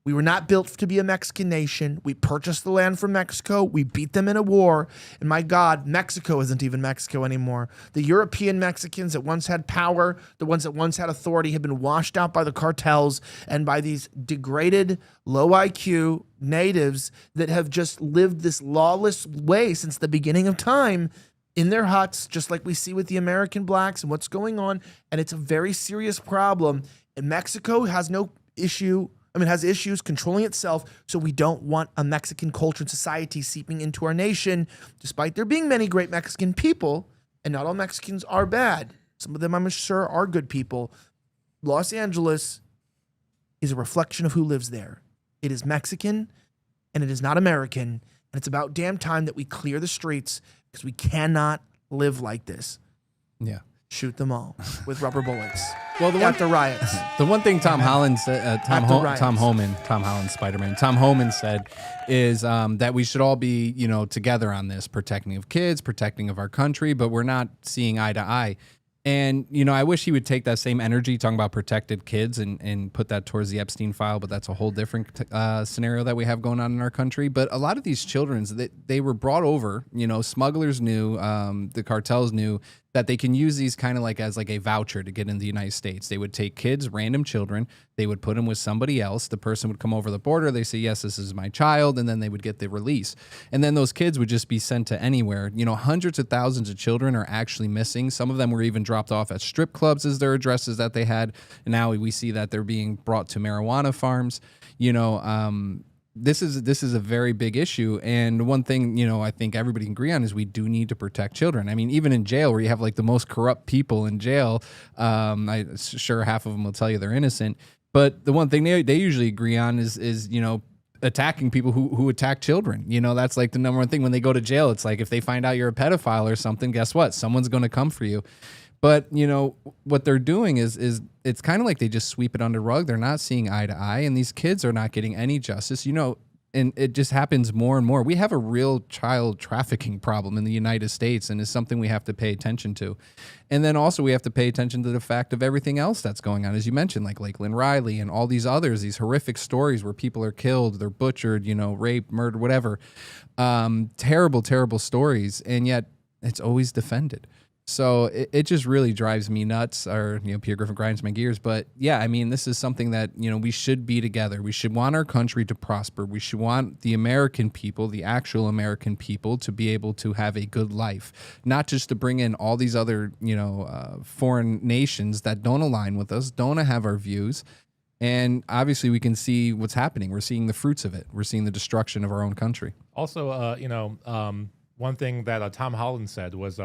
We were not built to be a Mexican nation. We purchased the land from Mexico. We beat them in a war. And my God, Mexico isn't even Mexico anymore. The European Mexicans that once had power, the ones that once had authority, have been washed out by the cartels and by these degraded, low IQ natives that have just lived this lawless way since the beginning of time in their huts, just like we see with the American blacks and what's going on. And it's a very serious problem. And Mexico has has issues controlling itself, so we don't want a Mexican culture and society seeping into our nation, despite there being many great Mexican people, and not all Mexicans are bad. Some of them, I'm sure, are good people. Los Angeles is a reflection of who lives there. It is Mexican, and it is not American, and it's about damn time that we clear the streets, because we cannot live like this. Yeah. Shoot them all with rubber bullets. Well, at the riots. The one thing Tom Holland said, Tom Holland's Spider-Man, Tom Homan said is that we should all be, together on this, protecting of kids, protecting of our country, but we're not seeing eye to eye. And, I wish he would take that same energy talking about protected kids and put that towards the Epstein file, but that's a whole different scenario that we have going on in our country. But a lot of these children, they were brought over, smugglers knew, the cartels knew that they can use these kind of like as like a voucher to get into the United States. They would take kids, random children, they would put them with somebody else. The person would come over the border. They say, yes, this is my child. And then they would get the release. And then those kids would just be sent to anywhere. Hundreds of thousands of children are actually missing. Some of them were even dropped off at strip clubs as their addresses that they had. And now we see that they're being brought to marijuana farms. This is a very big issue. And one thing, I think everybody can agree on is we do need to protect children. I mean, even in jail where you have like the most corrupt people in jail, I'm sure half of them will tell you they're innocent. But the one thing they usually agree on is attacking people who attack children. That's like the number one thing when they go to jail. It's like if they find out you're a pedophile or something, guess what? Someone's going to come for you. But, what they're doing is it's kind of like they just sweep it under the rug. They're not seeing eye to eye, and these kids are not getting any justice, and it just happens more and more. We have a real child trafficking problem in the United States, and it's something we have to pay attention to. And then also we have to pay attention to the fact of everything else that's going on, as you mentioned, like Lakeland Riley and all these others, these horrific stories where people are killed, they're butchered, raped, murdered, whatever. Terrible, terrible stories, and yet it's always defended. So it just really drives me nuts, or, Peter Griffin grinds my gears. But yeah, I mean, this is something that, we should be together. We should want our country to prosper. We should want the American people, the actual American people, to be able to have a good life, not just to bring in all these other, foreign nations that don't align with us, don't have our views. And obviously we can see what's happening. We're seeing the fruits of it. We're seeing the destruction of our own country. Also, one thing that Tom Holland said was,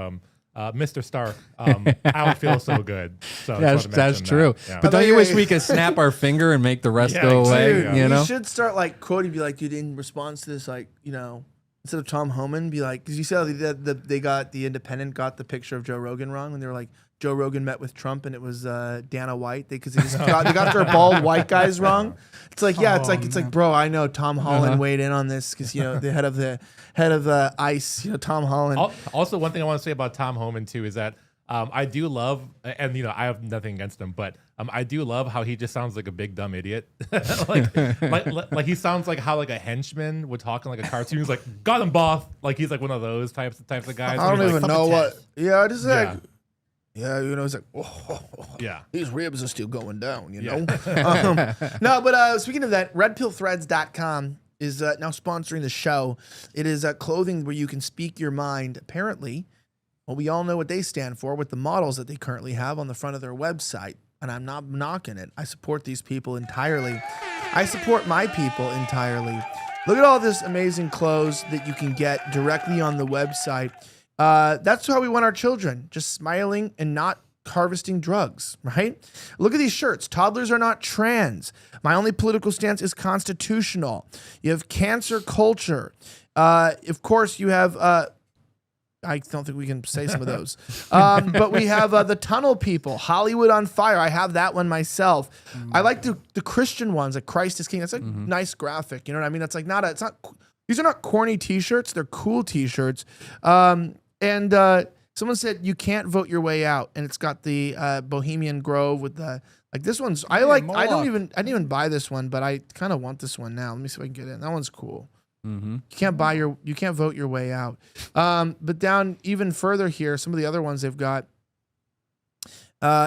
Mr. Stark, I would feel so good. So that's true. Yeah. But don't you wish we could snap our finger and make the rest go away? Dude, You know, should start like quoting, be like, dude, in response to this, like, you know, instead of Tom Homan, be like, because you saw they got the Independent got the picture of Joe Rogan wrong, and they were like, Joe Rogan met with Trump, and it was Dana White, because they got their bald white guys wrong. It's like, yeah, it's like, bro, I know Tom Holland weighed in on this because, you know, the head of ICE, you know, Tom Holland. Also, one thing I want to say about Tom Homan too is that I do love, and you know, I have nothing against him, but I do love how he just sounds like a big dumb idiot. like he sounds like how like a henchman would talk in like a cartoon. He's like, got him, boss. Like he's like one of those types of guys. I don't even know what. Yeah, I just like. Yeah. Yeah, you know, it's like, oh, yeah, these ribs are still going down, you know? No, but speaking of that, redpillthreads.com is now sponsoring the show. It is clothing where you can speak your mind. Apparently, well, we all know what they stand for with the models that they currently have on the front of their website. And I'm not knocking it. I support these people entirely. I support my people entirely. Look at all this amazing clothes that you can get directly on the website. That's how we want our children, just smiling and not harvesting drugs, right? Look at these shirts. Toddlers are not trans. My only political stance is constitutional. You have cancer culture. Of course, you have, I don't think we can say some of those, but we have the tunnel people, Hollywood on fire. I have that one myself. I like the Christian ones, like Christ is King. That's a nice graphic. You know what I mean? It's like these are not corny t-shirts. They're cool t-shirts. And someone said you can't vote your way out, and it's got the Bohemian Grove with the like. This one's I didn't even buy this one, but I kind of want this one now. Let me see if I can get it. That one's cool. You can't vote your way out. But down even further here, some of the other ones they've got.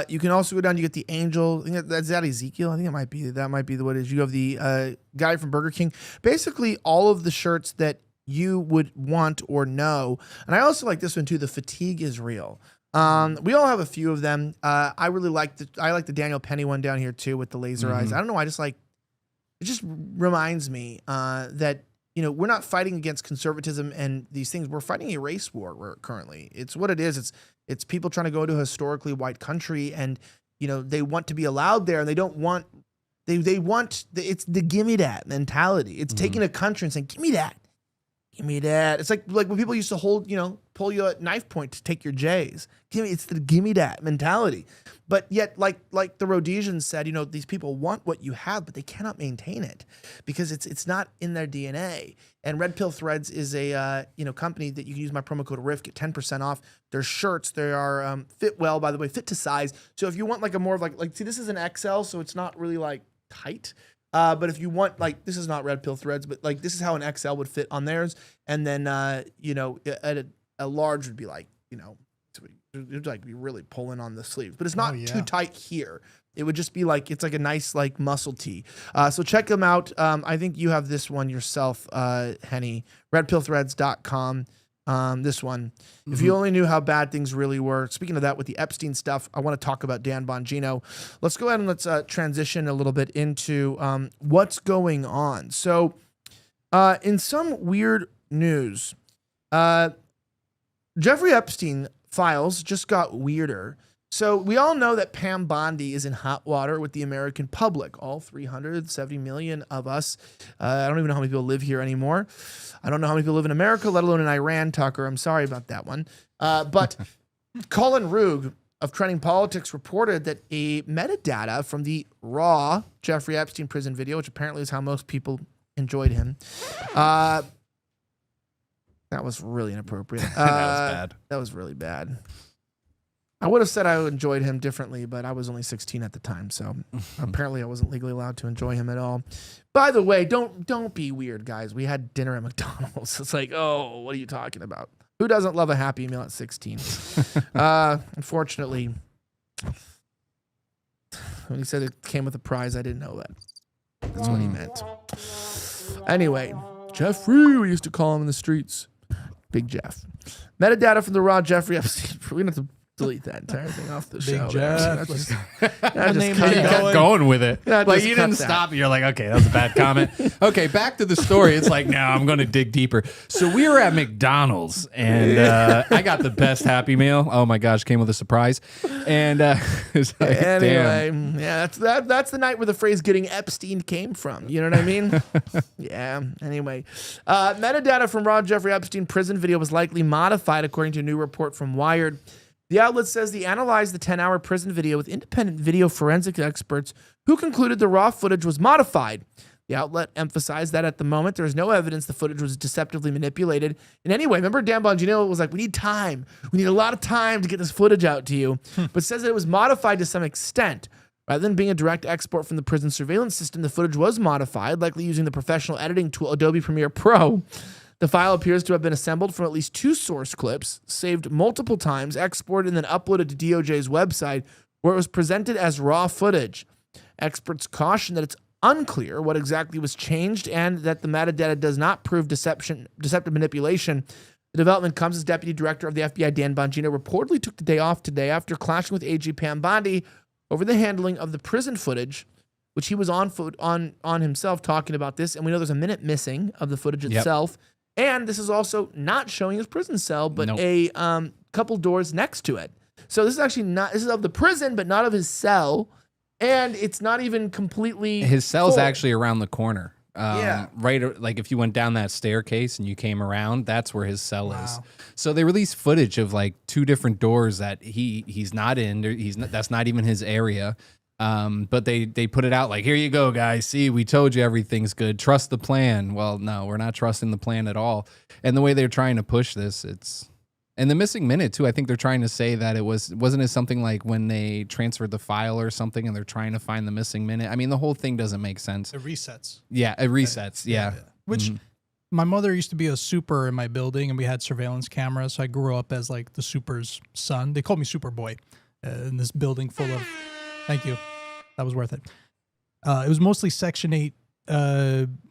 You can also go down. You get the angel. I think that's that Ezekiel. I think that might be what it is. You have the guy from Burger King. Basically, all of the shirts that you would want or know. And I also like this one too. The fatigue is real. We all have a few of them. I really like the Daniel Penny one down here too with the laser eyes. I don't know. I just like. It just reminds me that. You know, we're not fighting against conservatism and these things. We're fighting a race war currently. It's what it is. It's people trying to go to a historically white country, and you know they want to be allowed there, and they don't want. They want. It's the gimme that mentality. It's taking a country and saying, "Give me that, give me that." It's like when people used to pull you at knife point to take your J's. It's the gimme that mentality. But yet, like the Rhodesians said, you know, these people want what you have, but they cannot maintain it because it's not in their DNA. And Red Pill Threads is a company that you can use my promo code RIF, get 10% off. Their shirts, they are fit well, by the way, fit to size. So if you want like a more of like see, this is an XL, so it's not really like tight. But if you want like this is not Red Pill Threads, but like this is how an XL would fit on theirs, and then a large would be like it'd like be really pulling on the sleeves, but it's not too tight here. It would just be like it's like a nice like muscle tee. So check them out. I think you have this one yourself, Henny. Redpillthreads.com. This one. If you only knew how bad things really were. Speaking of that, with the Epstein stuff, I want to talk about Dan Bongino. Let's go ahead and let's transition a little bit into what's going on. So, in some weird news, Jeffrey Epstein files just got weirder. So we all know that Pam Bondi is in hot water with the American public, all 370 million of us. I don't even know how many people live here anymore. I don't know how many people live in America, let alone in Iran, Tucker. I'm sorry about that one. But Colin Roog of Trending Politics reported that a metadata from the raw Jeffrey Epstein prison video, which apparently is how most people enjoyed him, that was really inappropriate. That was bad. That was really bad. I would have said I enjoyed him differently, but I was only 16 at the time, so apparently I wasn't legally allowed to enjoy him at all. By the way, don't be weird, guys. We had dinner at McDonald's. It's like, oh, what are you talking about? Who doesn't love a Happy Meal at 16? Unfortunately, when he said it came with a prize, I didn't know that. That's what he meant. Anyway, Jeffrey, we used to call him in the streets. Big Jeff. Metadata from the raw Jeffrey Epstein. We don't have to delete that entire thing off the show. Jeff. That's just, He kept going with it. Yeah, Like just you cut didn't that. stop. You're like, okay, that was a bad comment. Okay, back to the story. It's like, now I'm going to dig deeper. So we were at McDonald's, and I got the best Happy Meal. Oh my gosh, came with a surprise. And it's like, Anyway, damn. yeah, that's the night where the phrase "getting Epstein" came from. You know what I mean? Yeah. Anyway, metadata from Rod Jeffrey Epstein prison video was likely modified, according to a new report from Wired. The outlet says they analyzed the 10-hour prison video with independent video forensic experts who concluded the raw footage was modified. The outlet emphasized that at the moment, there is no evidence the footage was deceptively manipulated in any way. Remember, Dan Bongino was like, we need time. We need a lot of time to get this footage out to you, but says that it was modified to some extent. Rather than being a direct export from the prison surveillance system, the footage was modified, likely using the professional editing tool Adobe Premiere Pro. The file appears to have been assembled from at least 2 source clips, saved multiple times, exported, and then uploaded to DOJ's website, where it was presented as raw footage. Experts caution that it's unclear what exactly was changed and that the metadata does not prove deceptive manipulation. The development comes as Deputy Director of the FBI, Dan Bongino, reportedly took the day off today after clashing with AG Pam Bondi over the handling of the prison footage, which he was on himself talking about this. And we know there's a minute missing of the footage itself. And this is also not showing his prison cell, but a couple doors next to it. So this is actually not, this is of the prison, but not of his cell. And it's not even completely His cell's full. actually around the corner. Yeah. Right. Like if you went down that staircase and you came around, that's where his cell is. So they released footage of like 2 different doors that he's not in. That's not even his area. But they put it out like, here you go, guys. See, we told you everything's good. Trust the plan. Well, no, we're not trusting the plan at all. And the way they're trying to push this, and the missing minute too. I think they're trying to say that wasn't it something like when they transferred the file or something, and they're trying to find the missing minute. I mean, the whole thing doesn't make sense. It resets. Yeah, it resets. Yeah. Which my mother used to be a super in my building, and we had surveillance cameras. So I grew up as like the super's son. They called me Superboy in this building full of. Thank you. That was worth it. It was mostly Section 8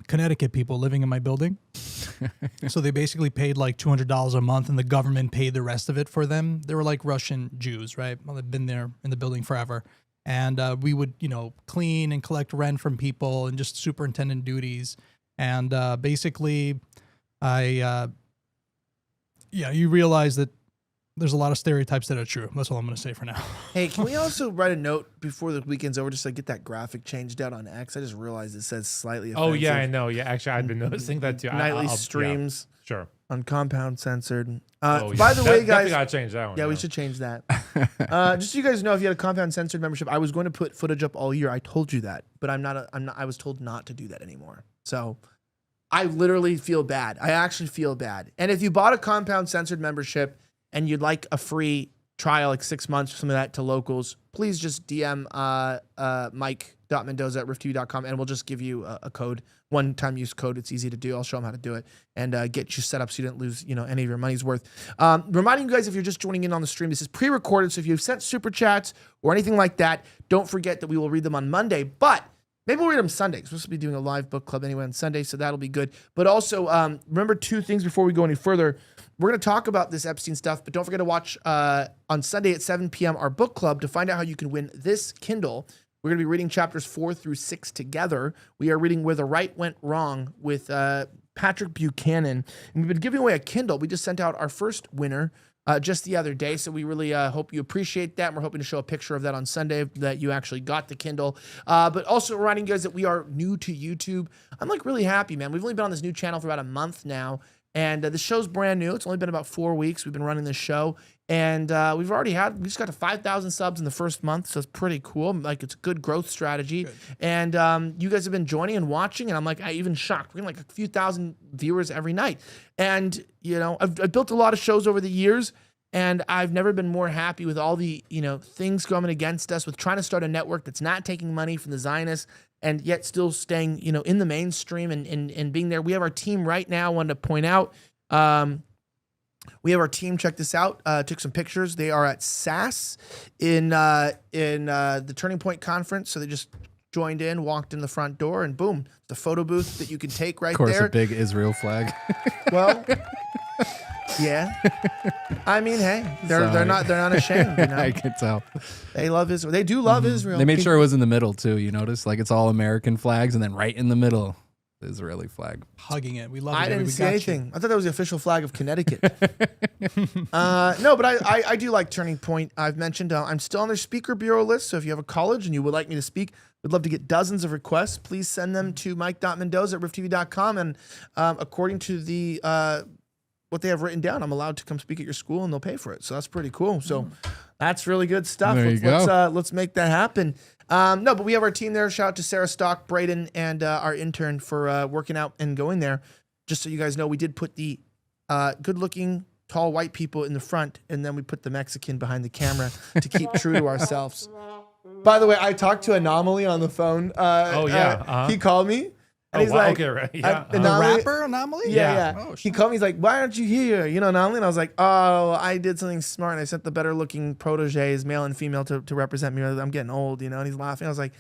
Connecticut people living in my building. So they basically paid like $200 a month, and the government paid the rest of it for them. They were like Russian Jews, right? Well, they've been there in the building forever. And we would, clean and collect rent from people and just superintendent duties. And basically, you realize that there's a lot of stereotypes that are true. That's all I'm going to say for now. Hey, can we also write a note before the weekend's over just to get that graphic changed out on X? I just realized it says slightly offensive. Oh, yeah, I know. Yeah, actually, I've been noticing that too. Nightly streams. Yeah, sure. On compound censored. Oh, yeah. By the way, Definitely guys. got to change that one. Yeah, we should change that. Just so you guys know, if you had a compound censored membership, I was going to put footage up all year. I told you that, but I was told not to do that anymore. So I literally feel bad. I actually feel bad. And if you bought a compound censored membership and you'd like a free trial, like 6 months or something like that to locals, please just DM Mike.Mendoza@rifttv.com and we'll just give you a code, one-time use code. It's easy to do. I'll show them how to do it and get you set up so you didn't lose any of your money's worth. Reminding you guys, if you're just joining in on the stream, this is pre-recorded, so if you've sent super chats or anything like that, don't forget that we will read them on Monday, but maybe we'll read them Sunday because we're supposed to be doing a live book club anyway on Sunday, so that'll be good. But also, remember 2 things before we go any further. We're going to talk about this Epstein stuff, but don't forget to watch on Sunday at 7 p.m. our book club to find out how you can win this Kindle. We're going to be reading chapters 4 through 6 together. We are reading Where the Right Went Wrong with Patrick Buchanan. And we've been giving away a Kindle. We just sent out our first winner just the other day, so we really hope you appreciate that. And we're hoping to show a picture of that on Sunday that you actually got the Kindle. But also reminding you guys that we are new to YouTube. I'm like really happy, man. We've only been on this new channel for about a month now. And the show's brand new. It's only been about 4 weeks we've been running this show. And we just got to 5,000 subs in the first month. So it's pretty cool. Like, it's a good growth strategy. Good. And you guys have been joining and watching. And I'm like, I even shocked. We're getting like a few thousand viewers every night. And, I've built a lot of shows over the years. And I've never been more happy with all the, things coming against us with trying to start a network that's not taking money from the Zionists and yet still staying, in the mainstream and being there. We have our team right now. I wanted to point out, we have our team. Check this out. Took some pictures. They are at SAS in the Turning Point Conference. So they just joined in, walked in the front door, and boom, the photo booth that you can take right there. Of course, a big Israel flag. Well, Yeah. I mean, hey, they're Sorry. not ashamed. You know? I can tell. They love Israel. They do love Israel. They made sure it was in the middle too. You notice, like it's all American flags, and then right in the middle, the Israeli flag. Hugging it. We love it. I baby. didn't We see got you. anything. I thought that was the official flag of Connecticut. No, but I do like Turning Point. I've mentioned I'm still on their speaker bureau list. So if you have a college and you would like me to speak, we'd love to get dozens of requests. Please send them to mike.mendoza@rifftv.com. And according to the what they have written down, I'm allowed to come speak at your school and they'll pay for it. So that's pretty cool. So that's really good stuff. There you go. Let's make that happen. No, but we have our team there. Shout out to Sarah Stock, Braden, and our intern for working out and going there. Just so you guys know, we did put the good-looking, tall white people in the front, and then we put the Mexican behind the camera to keep true to ourselves. By the way, I talked to Anomaly on the phone. He called me. And he's like, okay, right. Yeah. The rapper Anomaly? Yeah. Oh, He called me. He's like, why aren't you here? You know, Anomaly. And I was like, oh, I did something smart. And I sent the better looking proteges, male and female, to represent me. I'm getting old, you know. And he's laughing. I was like,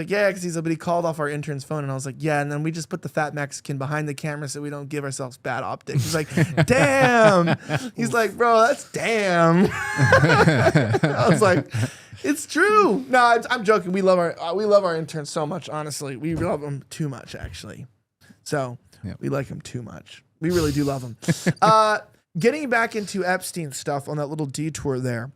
yeah, because but he called off our intern's phone. And I was like, yeah. And then we just put the fat Mexican behind the camera so we don't give ourselves bad optics. He's like, damn. He's like, bro, that's damn. I was like, it's true. No, I'm joking. We love our interns so much. Honestly, we love them too much. Actually, so we like them too much. We really do love them. Getting back into Epstein stuff on that little detour there.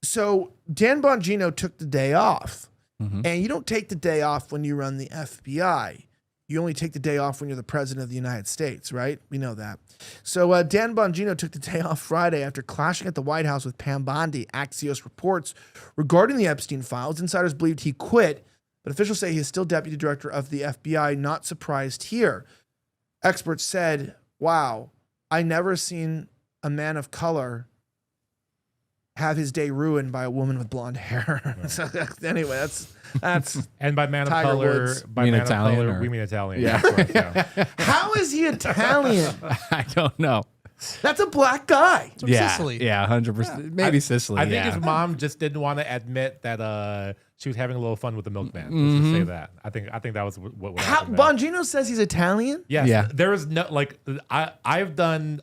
So Dan Bongino took the day off, and you don't take the day off when you run the FBI. You only take the day off when you're the president of the United States, right? We know that. So Dan Bongino took the day off Friday after clashing at the White House with Pam Bondi. Axios reports regarding the Epstein files. Insiders believed he quit, but officials say he is still deputy director of the FBI. Not surprised here. Experts said, wow, I never seen a man of color have his day ruined by a woman with blonde hair. So anyway, that's and by man of Tiger color, Woods. by You mean man of Italian, color, or- we mean Italian. Yeah. Of course, yeah. How is he Italian? I don't know. That's a black guy. From Yeah, Sicily. yeah, 100%. Maybe Sicily. I think yeah. his mom just didn't want to admit that she was having a little fun with the milkman. Let's just say that. I think that was what How, happened there. Bongino says he's Italian? Yes, Yeah. there is no I've done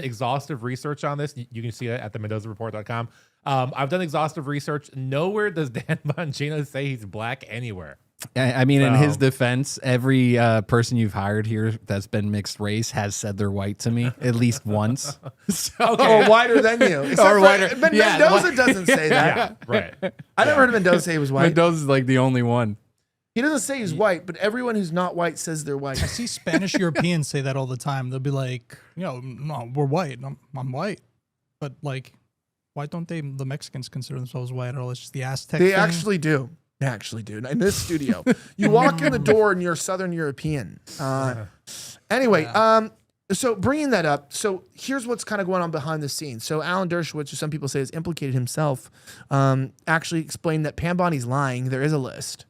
exhaustive research on this. You can see it at the MendozaReport.com. I've done exhaustive research. Nowhere does Dan Bongino say he's black anywhere. I mean, in his defense, every person you've hired here that's been mixed race has said they're white to me at least once. So, Or whiter than you. Except Or for- whiter. But Yeah, Mendoza doesn't say that. Yeah, right. I never heard Mendoza say he was white. Mendoza's like the only one. He doesn't say he's white, but everyone who's not white says they're white. I see Spanish Europeans say that all the time. They'll be like, no, we're white. I'm white. But like, why don't the Mexicans consider themselves white at all? It's just the Aztec They thing. actually do. They actually do. In this studio, you walk in the door and you're Southern European. Anyway, so bringing that up, so here's what's kind of going on behind the scenes. So Alan Dershowitz, who some people say has implicated himself, actually explained that Pam Bondi's lying. There is a list.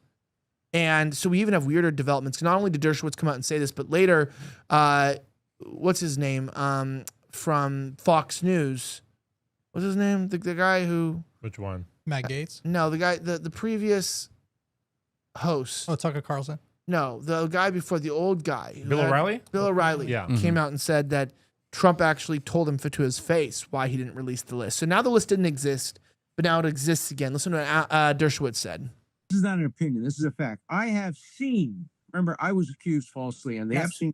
And so we even have weirder developments. Not only did Dershowitz come out and say this, but later, what's his name from Fox News? What's his name? The guy who... Which one? Matt Gaetz. No, the guy, the previous host. Oh, Tucker Carlson. No, the guy before, the old guy. who Bill had- O'Reilly? Bill O'Reilly Yeah. came out and said that Trump actually told him to his face why he didn't release the list. So now the list didn't exist, but now it exists again. Listen to what Dershowitz said. This is not an opinion. This is a fact. I have seen, remember, I was accused falsely and the Epstein,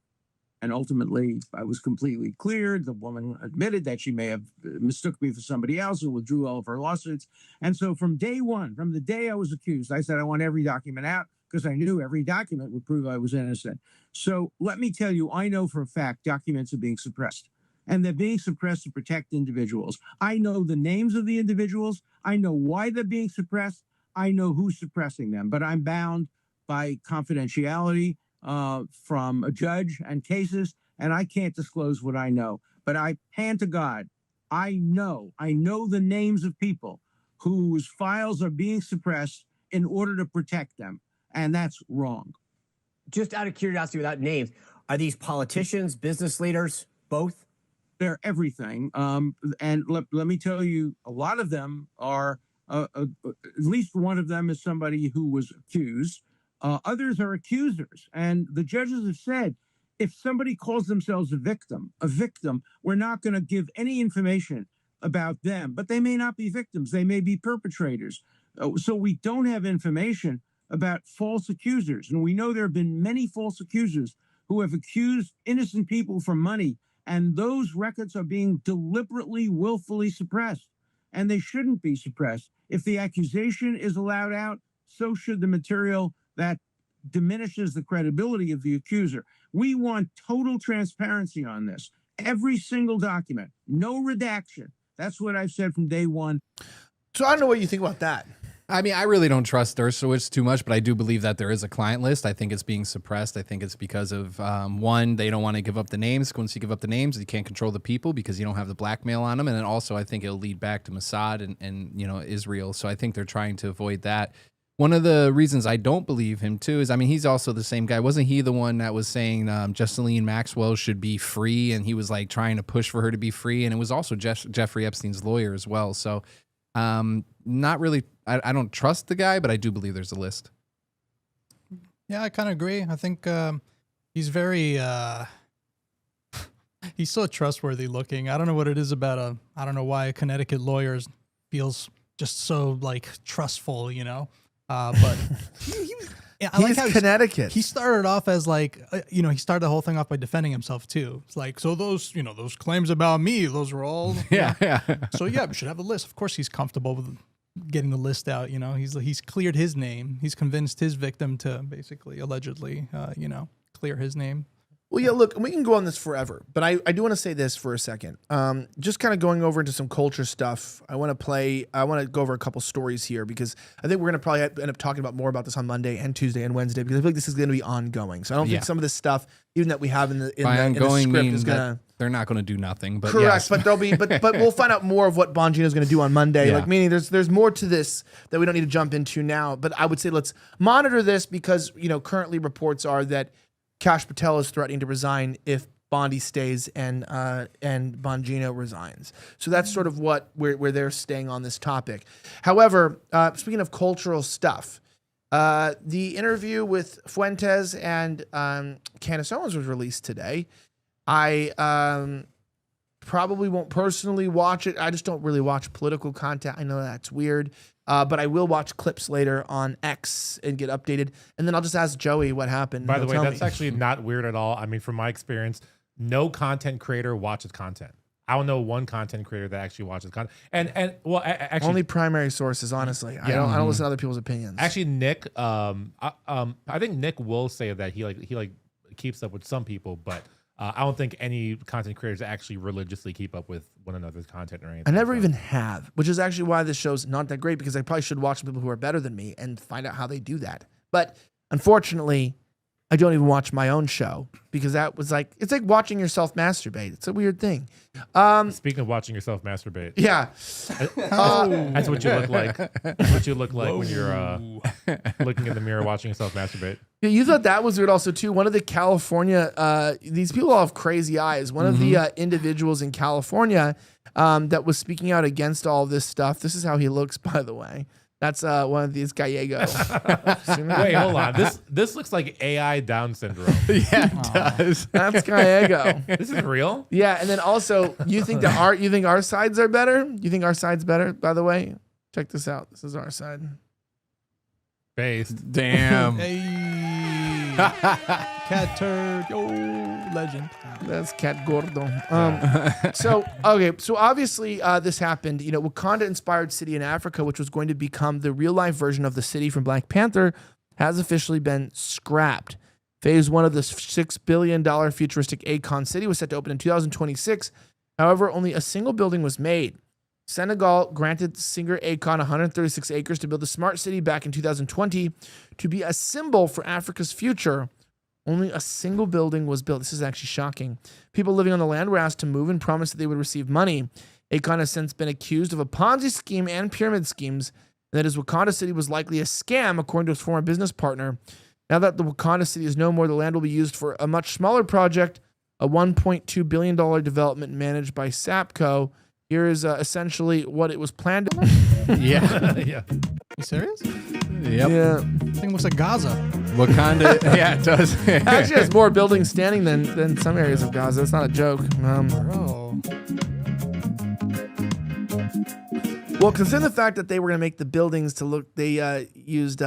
and ultimately I was completely cleared. The woman admitted that she may have mistook me for somebody else and withdrew all of her lawsuits. And so from day one, from the day I was accused, I said I want every document out because I knew every document would prove I was innocent. So let me tell you, I know for a fact documents are being suppressed. And they're being suppressed to protect individuals. I know the names of the individuals. I know why they're being suppressed. I know who's suppressing them, but I'm bound by confidentiality from a judge and cases, and I can't disclose what I know. But I hand to God, I know the names of people whose files are being suppressed in order to protect them, and that's wrong. Just out of curiosity, without names, are these politicians, business leaders, both? They're everything. And let me tell you, a lot of them are, at least one of them is somebody who was accused. Others are accusers. And the judges have said, if somebody calls themselves a victim, we're not going to give any information about them, but they may not be victims. They may be perpetrators. So we don't have information about false accusers. And we know there have been many false accusers who have accused innocent people for money. And those records are being deliberately, willfully suppressed. And they shouldn't be suppressed. If the accusation is allowed out, so should the material that diminishes the credibility of the accuser. We want total transparency on this. Every single document, no redaction. That's what I've said from day one. So I don't know what you think about that. I mean, I really don't trust Dershowitz too much, but I do believe that there is a client list. I think it's being suppressed. I think it's because of, one, they don't want to give up the names. Once you give up the names, you can't control the people because you don't have the blackmail on them. And then also, I think it'll lead back to Mossad and you know, Israel. So I think they're trying to avoid that. One of the reasons I don't believe him, too, is, I mean, he's also the same guy. Wasn't he the one that was saying Ghislaine Maxwell should be free? And he was, like, trying to push for her to be free. And it was also Jeffrey Epstein's lawyer as well. So not really, I don't trust the guy, but I do believe there's a list. Yeah, I kind of agree. I think he's very, he's so trustworthy looking. I don't know what it is about I don't know why a Connecticut lawyer feels just so, like, trustful, you know? But I like how Connecticut. He started off as like, you know, he started the whole thing off by defending himself too. It's like, so those, you know, those claims about me, those were all, yeah. So yeah, we should have a list. Of course, he's comfortable with getting the list out. You know, he's cleared his name. He's convinced his victim to basically, allegedly, you know, clear his name. Well, yeah, look, we can go on this forever, but I do want to say this for a second. Just kind of going over into some culture stuff. I want to go over a couple stories here because I think we're going to probably end up talking about more about this on Monday and Tuesday and Wednesday because I feel like this is going to be ongoing. So I don't think some of this stuff, even that we have in the script, is going to. They're not going to do nothing, but correct. Yes. But there'll be, but we'll find out more of what Bongino is going to do on Monday. Yeah. Like meaning, there's more to this that we don't need to jump into now. But I would say let's monitor this because you know currently reports are that Kash Patel is threatening to resign if Bondi stays and Bongino resigns. So that's sort of what where they're staying on this topic. However, speaking of cultural stuff, the interview with Fuentes and Candace Owens was released today. I probably won't personally watch it. I just don't really watch political content. I know that's weird. But I will watch clips later on X and get updated. And then I'll just ask Joey what happened. By the way, that's actually not weird at all. I mean, from my experience, no content creator watches content. I don't know one content creator that actually watches content. And well, actually, only primary sources, honestly. I don't listen to other people's opinions. Actually, Nick, I think Nick will say that he keeps up with some people, but I don't think any content creators actually religiously keep up with one another's content or anything. I never even have, which is actually why this show's not that great because I probably should watch people who are better than me and find out how they do that. But unfortunately, I don't even watch my own show because that was like, it's like watching yourself masturbate. It's a weird thing. Speaking of watching yourself masturbate. Yeah. That's what you look like. That's what you look like when you're looking in the mirror watching yourself masturbate. Yeah, you thought that was weird also too. One of the California, these people all have crazy eyes. One of the individuals in California that was speaking out against all this stuff. This is how he looks, by the way. That's one of these Gallego. Wait, hold on. This looks like AI Down syndrome. Yeah, it does. That's Gallego. This is real? Yeah, and then also you think our sides are better? You think our side's better, by the way? Check this out. This is our side. Based. Damn. Hey. Cat turd. Yo, legend. That's Cat Gordo. So obviously this happened. You know, Wakanda-inspired city in Africa, which was going to become the real-life version of the city from Black Panther, has officially been scrapped. Phase 1 of this $6 billion futuristic Akon city was set to open in 2026. However, only a single building was made. Senegal granted singer Akon 136 acres to build a smart city back in 2020 to be a symbol for Africa's future. Only a single building was built. This is actually shocking. People living on the land were asked to move and promised that they would receive money. Akon has since been accused of a Ponzi scheme and pyramid schemes, and that his Wakanda city was likely a scam, according to his former business partner. Now that the Wakanda city is no more, the land will be used for a much smaller project, a $1.2 billion development managed by Sapco. Here is essentially what it was planned. Yeah. Yeah. You serious? Yep. Yeah. This thing looks like Gaza. Wakanda, yeah, it does. Actually has more buildings standing than some areas of Gaza. That's not a joke. Well, consider the fact that they were going to make the buildings to look, they used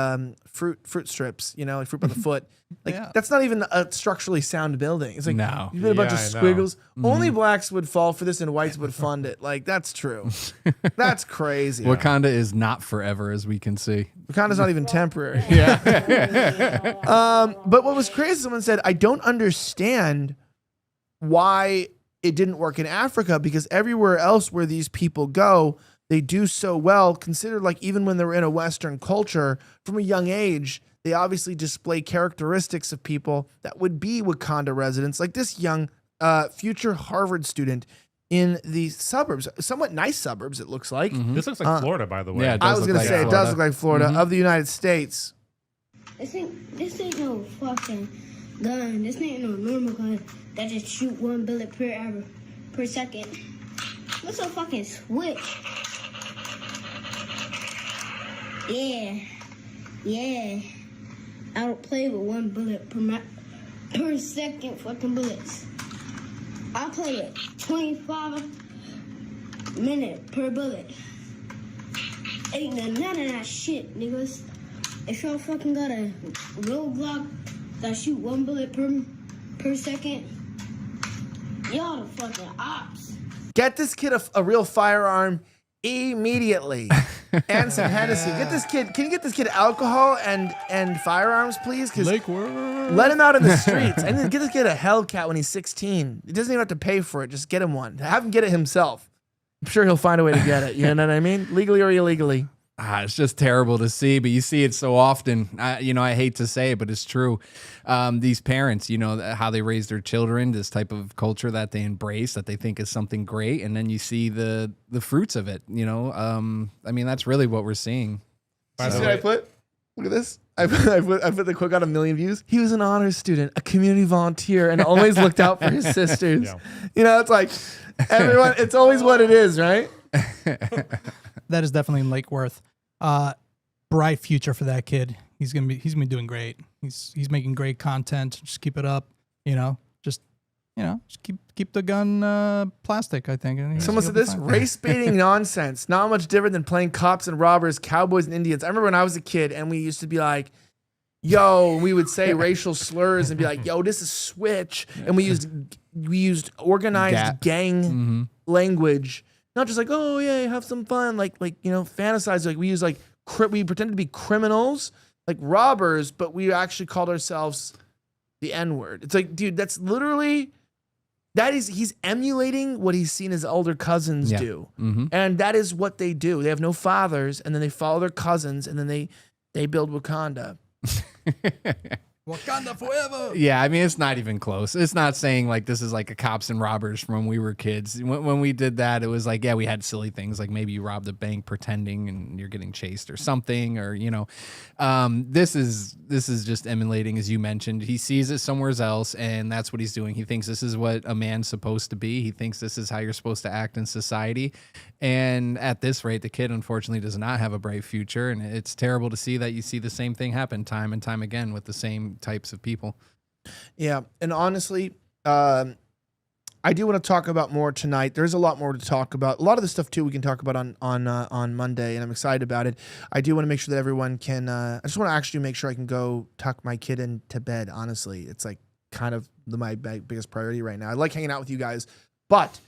fruit strips, like fruit by the foot. That's not even a structurally sound building. It's like, no. you put a bunch of squiggles. Only blacks would fall for this and whites would fund it. Like, that's true. That's crazy. Wakanda is not forever, as we can see. Wakanda's not even temporary. Yeah. But what was crazy, someone said, I don't understand why it didn't work in Africa, because everywhere else where these people go, they do so well. Consider, like, even when they're in a Western culture, from a young age, they obviously display characteristics of people that would be Wakanda residents, like this young future Harvard student in the suburbs, somewhat nice suburbs, it looks like. This looks like Florida, by the way. Yeah, I was going to say, it does look like Florida of the United States. This ain't no fucking gun. This ain't no normal gun that just shoot 1 bullet per second. What's a fucking switch? Yeah. I don't play with 1 bullet per second fucking bullets. I play it 25 minutes per bullet. Ain't none of that shit, niggas. If y'all fucking got a roadblock that shoot 1 bullet per second, y'all the fucking ops. Get this kid a real firearm immediately. And some Hennessy. Get this kid. Can you get this kid alcohol and firearms, please? Because let him out in the streets. And then get this kid a Hellcat when he's 16. He doesn't even have to pay for it. Just get him one. Have him get it himself. I'm sure he'll find a way to get it. You know what I mean? Legally or illegally. It's just terrible to see, but you see it so often. I hate to say it, but it's true. These parents, how they raise their children, this type of culture that they embrace, that they think is something great, and then you see the fruits of it. That's really what we're seeing. By the way, I put, look at this. I put the quote, got 1 million views. He was an honors student, a community volunteer, and always looked out for his sisters. Yeah. It's like everyone. It's always what it is, right? That is definitely Lake Worth. Bright future for that kid. He's gonna be doing great. He's making great content. Just keep it up. Just keep the gun plastic, I think. And someone said this race baiting nonsense. Not much different than playing cops and robbers, cowboys and Indians. I remember when I was a kid and we used to be like, yo, we would say racial slurs and be like, yo, this is switch. And we used organized gang language. Not just like, oh yeah, have some fun, like fantasize. Like we use we pretended to be criminals, like robbers, but we actually called ourselves the N-word. It's like, dude, that's literally he's emulating what he's seen his older cousins do, and that is what they do. They have no fathers, and then they follow their cousins, and then they build Wakanda. Wakanda forever. Yeah, it's not even close. It's not saying like this is like a cops and robbers from when we were kids. When we did that, it was like, yeah, we had silly things like maybe you robbed a bank pretending and you're getting chased or something, or this is just emulating, as you mentioned. He sees it somewhere else, and that's what he's doing. He thinks this is what a man's supposed to be. He thinks this is how you're supposed to act in society. And at this rate, the kid unfortunately does not have a bright future, and it's terrible to see that you see the same thing happen time and time again with the same types of people. Yeah, and honestly, I do want to talk about more tonight. There's a lot more to talk about. A lot of the stuff too we can talk about on Monday, and I'm excited about it. I do want to make sure that everyone can. I just want to actually make sure I can go tuck my kid into bed. Honestly, it's like kind of my biggest priority right now. I like hanging out with you guys, but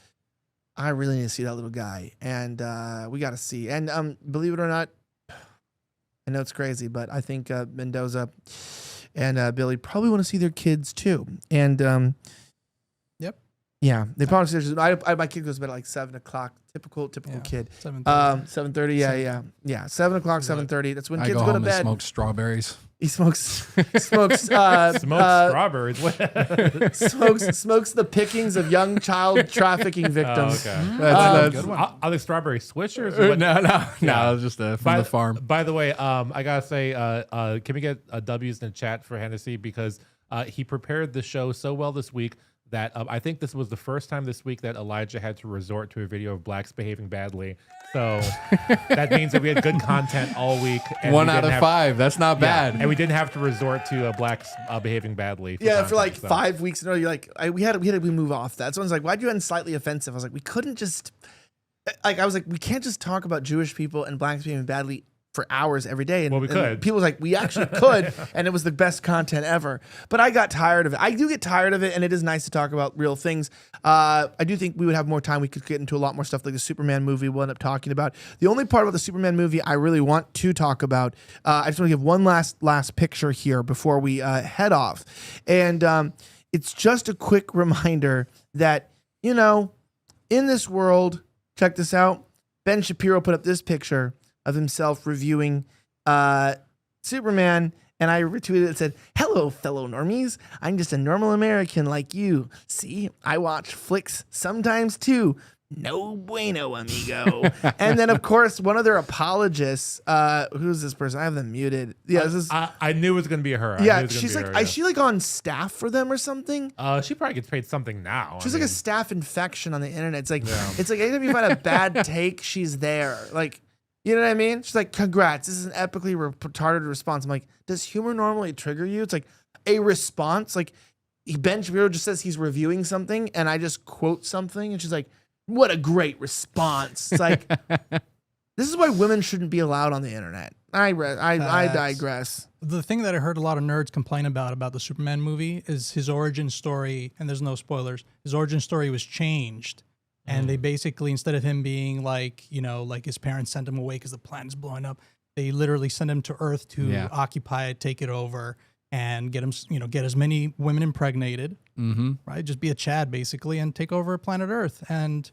I really need to see that little guy, and we got to see. And believe it or not, I know it's crazy, but I think Mendoza and Billy probably want to see their kids too. And yep, yeah, they probably. My kid goes to bed at like 7 o'clock. Typical kid. 7:30. Yeah. 7 o'clock, 7:30. That's when kids go to bed. And smoke strawberries. He smokes strawberries. smokes the pickings of young child trafficking victims. Oh, okay. That's good one. Are they strawberry swishers? No, just from the farm. By the way, I gotta say, can we get W's in the chat for Hennessy, because he prepared the show so well this week that I think this was the first time this week that Elijah had to resort to a video of blacks behaving badly. So that means that we had good content all week. And 1 out of 5. That's not bad. And we didn't have to resort to blacks behaving badly. For like 5 weeks in a row, you're like, we move off that. Someone's like, why'd you end slightly offensive? I was like, we couldn't just, we can't just talk about Jewish people and blacks behaving badly for hours every day. And, well, we could. People was like, we actually could, and it was the best content ever. But I got tired of it. I do get tired of it, and it is nice to talk about real things. I do think we would have more time. We could get into a lot more stuff like the Superman movie we'll end up talking about. The only part about the Superman movie I really want to talk about, I just want to give one last picture here before we head off. And it's just a quick reminder that, in this world, check this out. Ben Shapiro put up this picture of himself reviewing Superman, and I retweeted it and said, "Hello, fellow normies. I'm just a normal American like you. See, I watch flicks sometimes too. No bueno, amigo." And then, of course, one of their apologists, who's this person? I have them muted. Yeah, this is. I knew it was going to be her. Yeah, she's like, is she like on staff for them or something? She probably gets paid something now. She's like a staff infection on the internet. It's like, anytime you find a bad take, she's there. Like, you know what I mean? She's like, congrats. This is an epically retarded response. I'm like, does humor normally trigger you? It's like a response. Like, Ben Shapiro just says he's reviewing something, and I just quote something, and she's like, what a great response. It's like, this is why women shouldn't be allowed on the internet. I digress. The thing that I heard a lot of nerds complain about the Superman movie is his origin story, and there's no spoilers, his origin story was changed. And they basically, instead of him being like, like his parents sent him away because the planet's blowing up, they literally sent him to Earth to occupy it, take it over, and get him, get as many women impregnated, right? Just be a Chad basically and take over planet Earth. And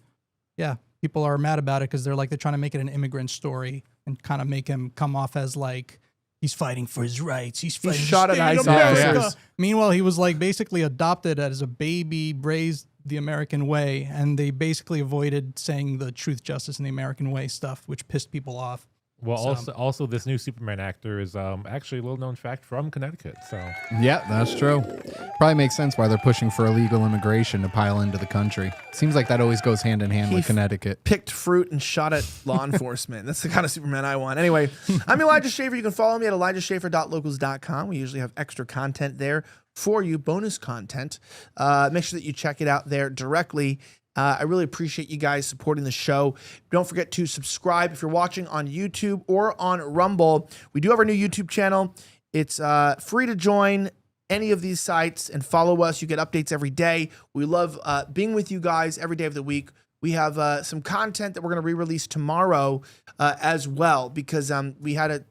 yeah, people are mad about it because they're trying to make it an immigrant story and kind of make him come off as like he's fighting for his rights. He's fighting. He shot at ICE officers. Meanwhile, he was basically adopted as a baby, raised the American way, and they basically avoided saying the truth, justice, and the American way stuff, which pissed people off. Well, also this new Superman actor is actually a little known fact from Connecticut. So yeah, that's true. Probably makes sense why they're pushing for illegal immigration to pile into the country. Seems like that always goes hand in hand with Connecticut. Picked fruit and shot at law enforcement. That's the kind of Superman I want. Anyway, I'm Elijah Schaefer. You can follow me at elijahschaefer.locals.com. We usually have extra content there for you, bonus content. Make sure that you check it out there directly. I really appreciate you guys supporting the show. Don't forget to subscribe if you're watching on YouTube or on Rumble. We do have our new YouTube channel. It's free to join any of these sites and follow us. You get updates every day. We love being with you guys every day of the week. We have some content that we're going to re-release tomorrow as well because we had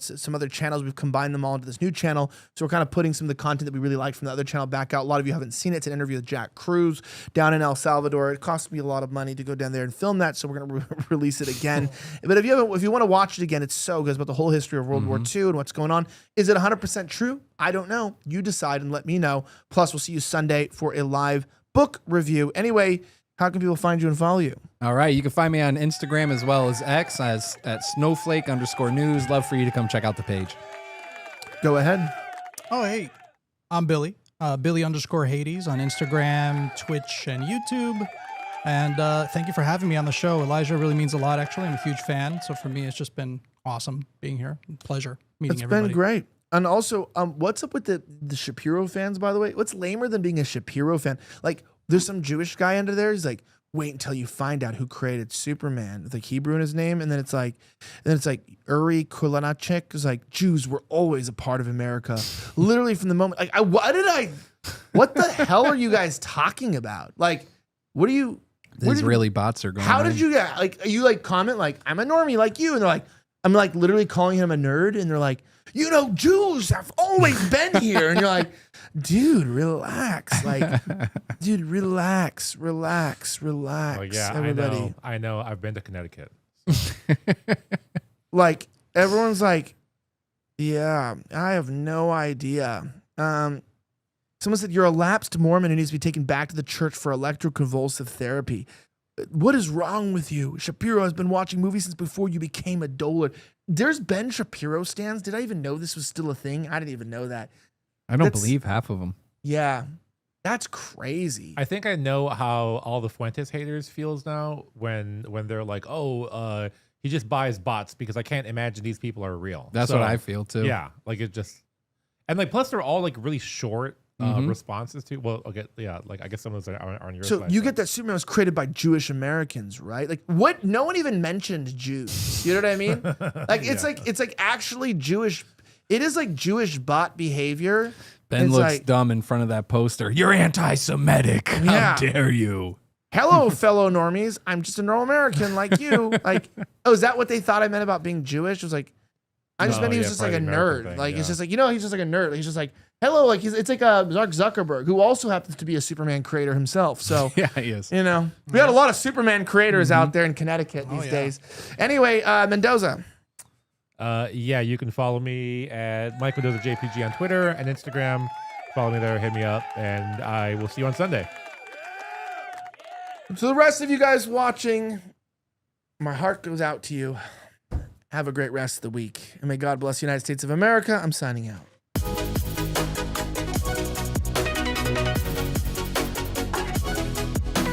some other channels. We've combined them all into this new channel. So we're kind of putting some of the content that we really liked from the other channel back out. A lot of you haven't seen it. It's an interview with Jack Cruz down in El Salvador. It cost me a lot of money to go down there and film that. So we're going to release it again. But if you want to watch it again, it's so good. It's about the whole history of World War II and what's going on. Is it 100% true? I don't know. You decide and let me know. Plus, we'll see you Sunday for a live book review. Anyway, how can people find you and follow you? All right. You can find me on Instagram as well as X at snowflake_news. Love for you to come check out the page. Go ahead. Oh, hey. I'm Billy. Billy_Hades on Instagram, Twitch, and YouTube. And thank you for having me on the show. Elijah really means a lot, actually. I'm a huge fan. So for me, it's just been awesome being here. Pleasure meeting everybody. It's been great. And also, what's up with the Shapiro fans, by the way? What's lamer than being a Shapiro fan? Like, there's some Jewish guy under there. He's like, wait until you find out who created Superman with like Hebrew in his name. And then it's like Uri Kulanachik is like, Jews were always a part of America. Literally from the moment, like, what the hell are you guys talking about? Like, what are you? Israeli bots are going How on. did you get, like, you like comment like, I'm a normie like you. And they're like, I'm like literally calling him a nerd. And they're like, Jews have always been here. And you're like, dude, relax. Like, dude, relax. Oh, yeah, everybody. I know. I've been to Connecticut. Like, everyone's like, yeah, I have no idea. Someone said, you're a lapsed Mormon who needs to be taken back to the church for electroconvulsive therapy. What is wrong with you? Shapiro has been watching movies since before you became a dollar. There's Ben Shapiro stands. Did I even know this was still a thing? I didn't even know that. I don't believe half of them. Yeah. That's crazy. I think I know how all the Fuentes haters feels now when they're like, oh, he just buys bots, because I can't imagine these people are real. That's what I feel too. Yeah, like it just, and like plus they're all like really short responses to. Well, okay, yeah, like I guess some of those are on your side. So you get that Superman was created by Jewish Americans, right? Like what? No one even mentioned Jews. You know what I mean? Like it's like actually Jewish. It is like Jewish bot behavior. Ben It's looks like, dumb in front of that poster. You're anti-Semitic. Yeah. How dare you? hello, fellow normies. I'm just a normal American like you. Like, oh, is that what they thought I meant about being Jewish? It was like, I just meant he was just like a nerd. Thing, like, it's just like, you know, he's just like a nerd. He's just like, hello, like it's like Mark Zuckerberg, who also happens to be a Superman creator himself. So yeah, he is. You know, we got a lot of Superman creators out there in Connecticut these days. Anyway, Mendoza. Yeah, you can follow me at Mike Mendoza JPG on Twitter and Instagram. Follow me there, hit me up, and I will see you on Sunday. To the rest of you guys watching, my heart goes out to you. Have a great rest of the week. And may God bless the United States of America. I'm signing out.